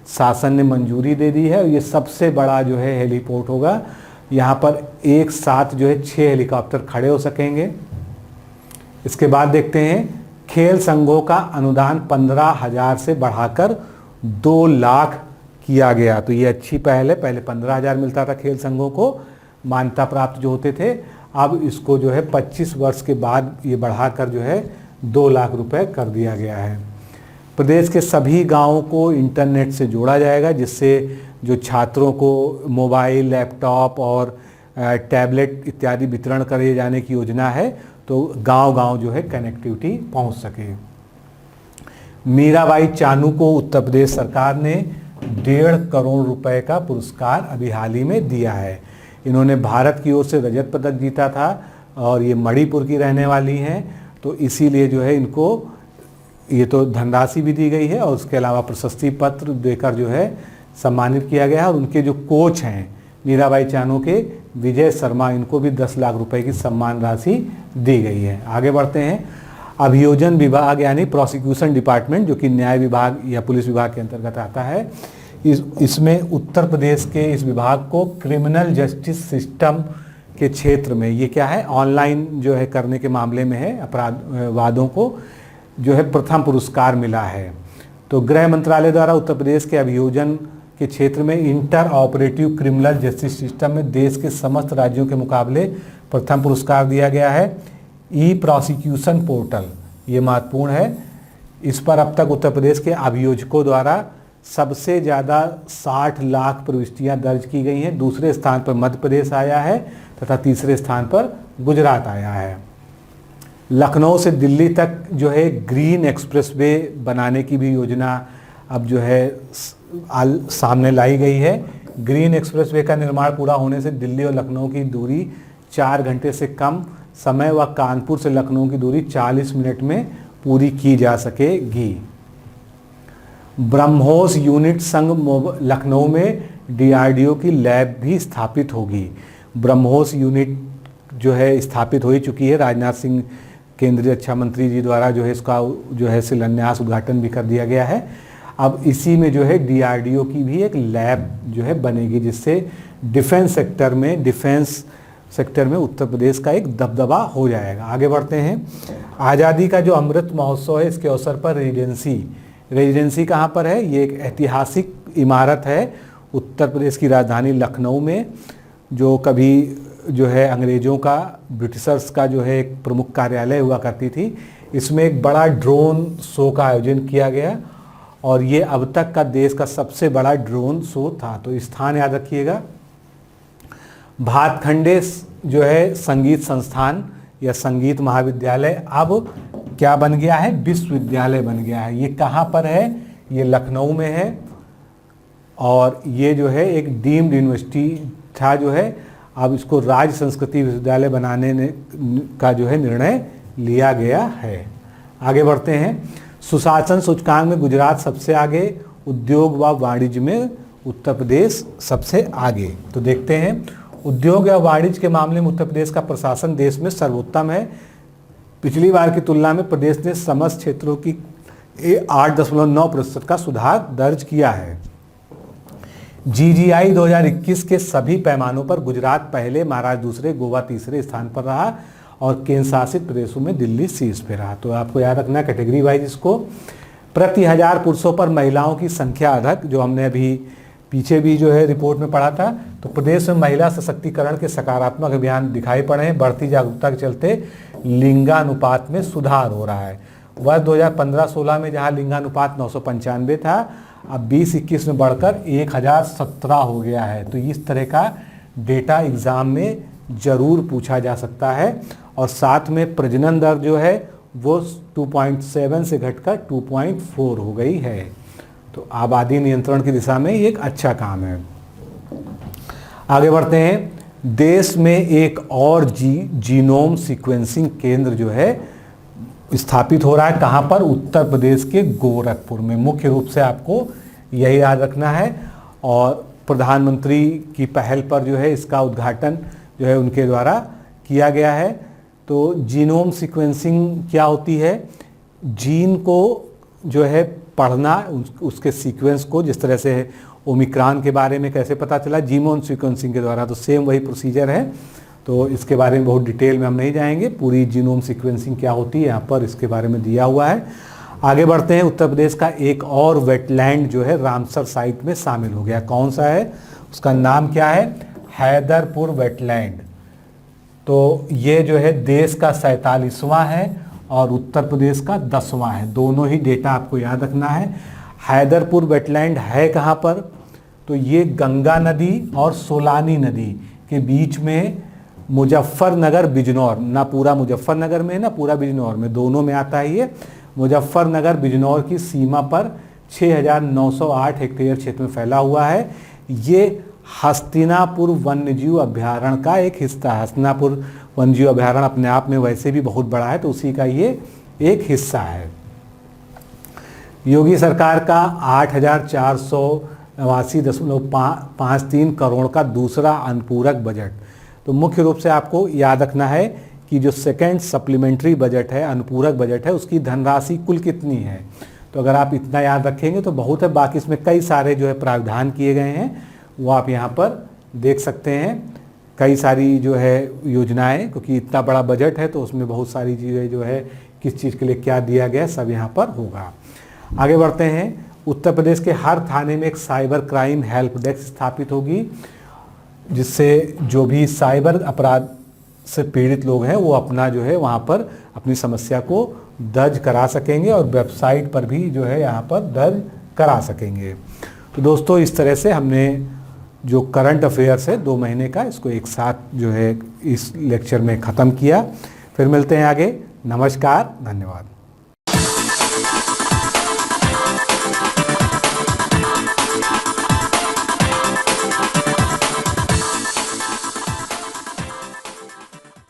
शासन ने मंजूरी दे दी है और ये सबसे बड़ा जो है हेलीपोर्ट होगा। यहाँ पर एक साथ जो है 6 हेलीकॉप्टर खड़े हो सकेंगे। इसके बाद देखते हैं खेल संघों का अनुदान 15,000 से बढ़ाकर 2 लाख किया गया। तो ये अच्छी पहल है। पहले 15,000 मिलता था खेल संघों को, मान्यता प्राप्त जो होते थे। अब इसको जो है 25 वर्ष के बाद ये बढ़ाकर जो है 2 लाख रुपए कर दिया गया है। प्रदेश के सभी गांवों को इंटरनेट से जोड़ा जाएगा, जिससे जो छात्रों को मोबाइल, लैपटॉप और टैबलेट इत्यादि वितरण करे जाने की योजना है, तो गांव-गांव जो है कनेक्टिविटी पहुंच सके। मीराबाई चानू को उत्तर प्रदेश सरकार ने 1.5 करोड़ रुपए का पुरस्कार अभी हाल ही में दिया है। इन्होंने भारत की ओर से रजत पदक जीता था और ये मणिपुर की रहने वाली हैं, तो इसीलिए जो है इनको ये तो धनराशि भी दी गई है और उसके अलावा प्रशस्ति पत्र देकर जो है सम्मानित किया गया है। और उनके जो कोच हैं मीराबाई चानू के, विजय शर्मा, इनको भी 10 लाख रुपए की सम्मान राशि दी गई है। आगे बढ़ते हैं। अभियोजन विभाग यानी प्रोसिक्यूशन डिपार्टमेंट, जो कि न्याय विभाग या पुलिस विभाग के अंतर्गत आता है, इसमें उत्तर प्रदेश के इस विभाग को क्रिमिनल जस्टिस सिस्टम के क्षेत्र में, ये क्या है, ऑनलाइन जो है करने के मामले में है, अपराधवादों को जो है प्रथम पुरस्कार मिला है। तो गृह मंत्रालय द्वारा उत्तर प्रदेश के अभियोजन के क्षेत्र में inter operative criminal justice system में देश के समस्त राज्यों के मुकाबले प्रथम पुरस्कार दिया गया है। ई प्रोसिक्यूशन पोर्टल, ये महत्वपूर्ण है। इस पर अब तक उत्तर प्रदेश के अभियोजकों द्वारा सबसे ज़्यादा 60 लाख प्रविष्टियां दर्ज की गई हैं। दूसरे स्थान पर मध्य प्रदेश आया है तथा तीसरे स्थान पर गुजरात आया है। लखनऊ से दिल्ली तक जो है ग्रीन एक्सप्रेसवे बनाने की भी योजना अब जो है सामने लाई गई है। ग्रीन एक्सप्रेसवे का निर्माण पूरा होने से दिल्ली और लखनऊ की दूरी 4 घंटे से कम समय व कानपुर से लखनऊ की दूरी 40 मिनट में पूरी की जा सकेगी। ब्रह्मोस यूनिट संघ लखनऊ में डीआरडीओ की लैब भी स्थापित होगी। ब्रह्मोस यूनिट जो है स्थापित हो ही चुकी है। राजनाथ सिंह केंद्रीय रक्षा मंत्री जी द्वारा जो है इसका जो है शिलान्यास उद्घाटन भी कर दिया गया है। अब इसी में जो है डीआरडीओ की भी एक लैब जो है बनेगी, जिससे डिफेंस सेक्टर में उत्तर प्रदेश का एक दबदबा हो जाएगा। आगे बढ़ते हैं। आज़ादी का जो अमृत महोत्सव है, इसके अवसर पर रेजिडेंसी कहाँ पर है? ये एक ऐतिहासिक इमारत है उत्तर प्रदेश की राजधानी लखनऊ में, जो कभी जो है अंग्रेज़ों का, ब्रिटिशर्स का जो है एक प्रमुख कार्यालय हुआ करती थी। इसमें एक बड़ा ड्रोन शो का आयोजन किया गया और ये अब तक का देश का सबसे बड़ा ड्रोन शो था। तो स्थान याद रखिएगा। भातखंडे जो है संगीत संस्थान या संगीत महाविद्यालय अब क्या बन गया है? विश्वविद्यालय बन गया है। ये कहाँ पर है? ये लखनऊ में है और ये जो है एक डीम्ड यूनिवर्सिटी था जो है, अब इसको राज्य संस्कृति विश्वविद्यालय बनाने का जो है निर्णय लिया गया है। आगे बढ़ते हैं। सुशासन सूचकांक में गुजरात सबसे आगे, उद्योग व वाणिज्य में उत्तर प्रदेश सबसे आगे। तो देखते हैं, उद्योग या वाणिज्य के मामले में उत्तर प्रदेश का प्रशासन देश में सर्वोत्तम है। पिछली बार की तुलना में प्रदेश ने समस्त क्षेत्रों की 8.9% का सुधार दर्ज किया है। जीजीआई 2021 के सभी पैमानों पर गुजरात पहले, महाराष्ट्र दूसरे, गोवा तीसरे स्थान पर रहा और केंद्र शासित प्रदेशों में दिल्ली शीर्ष पे रहा। तो आपको याद रखना कैटेगरी वाइज इसको। प्रति 1000 पुरुषों पर महिलाओं की संख्या अधिक, जो हमने अभी पीछे भी जो है रिपोर्ट में पढ़ा था। तो प्रदेश में महिला सशक्तिकरण के सकारात्मक अभियान दिखाई पड़े हैं। बढ़ती जागरूकता के चलते लिंगानुपात में सुधार हो रहा है। वर्ष 2015-16 में जहां लिंगानुपात 995 था, अब 20-21 में बढ़कर 1017 हो गया है। तो इस तरह का डेटा एग्ज़ाम में ज़रूर पूछा जा सकता है। और साथ में प्रजनन दर जो है वो 2.7 से घटकर 2.4 हो गई है। तो आबादी नियंत्रण की दिशा में ये एक अच्छा काम है। आगे बढ़ते हैं। देश में एक और जीनोम सीक्वेंसिंग केंद्र जो है स्थापित हो रहा है। कहाँ पर? उत्तर प्रदेश के गोरखपुर में। मुख्य रूप से आपको यही याद रखना है। और प्रधानमंत्री की पहल पर जो है इसका उद्घाटन जो है उनके द्वारा किया गया है। तो जीनोम सीक्वेंसिंग क्या होती है? जीन को जो है पढ़ना, उसके सीक्वेंस को, जिस तरह से ओमिक्रॉन के बारे में कैसे पता चला जीनोम सीक्वेंसिंग के द्वारा, तो सेम वही प्रोसीजर है। तो इसके बारे में बहुत डिटेल में हम नहीं जाएंगे। पूरी जीनोम सीक्वेंसिंग क्या होती है यहाँ पर इसके बारे में दिया हुआ है। आगे बढ़ते हैं। उत्तर प्रदेश का एक और वेटलैंड जो है रामसर साइट में शामिल हो गया। कौन सा है? उसका नाम क्या है? हैदरपुर वेटलैंड। तो ये जो है देश का 47वां है और उत्तर प्रदेश का 10वां है। दोनों ही डेटा आपको याद रखना है। हैदरपुर वेटलैंड है कहाँ पर? तो ये गंगा नदी और सोलानी नदी के बीच में मुजफ्फरनगर बिजनौर, ना पूरा मुजफ्फरनगर में ना पूरा बिजनौर में, दोनों में आता है ये। मुजफ्फरनगर बिजनौर की सीमा पर 6908 हेक्टेयर क्षेत्र में फैला हुआ है। ये हस्तिनापुर वन्यजीव अभ्यारण्य का एक हिस्सा है। हस्तिनापुर वन्यजीव अभ्यारण्य अपने आप में वैसे भी बहुत बड़ा है, तो उसी का ये एक हिस्सा है। योगी सरकार का 8489.53 करोड़ का दूसरा अनुपूरक बजट। तो मुख्य रूप से आपको याद रखना है कि जो सेकेंड सप्लीमेंट्री बजट है, अनुपूरक बजट है, उसकी धनराशि कुल कितनी है। तो अगर आप इतना याद रखेंगे तो बहुत है। बाकी इसमें कई सारे जो है प्रावधान किए गए हैं, वो आप यहाँ पर देख सकते हैं। कई सारी जो है योजनाएं, क्योंकि इतना बड़ा बजट है तो उसमें बहुत सारी चीज़ें जो है किस चीज़ के लिए क्या दिया गया सब यहाँ पर होगा। आगे बढ़ते हैं। उत्तर प्रदेश के हर थाने में एक साइबर क्राइम हेल्प डेस्क स्थापित होगी, जिससे जो भी साइबर अपराध से पीड़ित लोग हैं वो अपना जो है वहाँ पर अपनी समस्या को दर्ज करा सकेंगे और वेबसाइट पर भी जो है यहाँ पर दर्ज करा सकेंगे। तो दोस्तों इस तरह से हमने जो करंट अफेयर्स है 2 महीने का, इसको एक साथ जो है इस लेक्चर में ख़त्म किया। फिर मिलते हैं आगे। नमस्कार, धन्यवाद।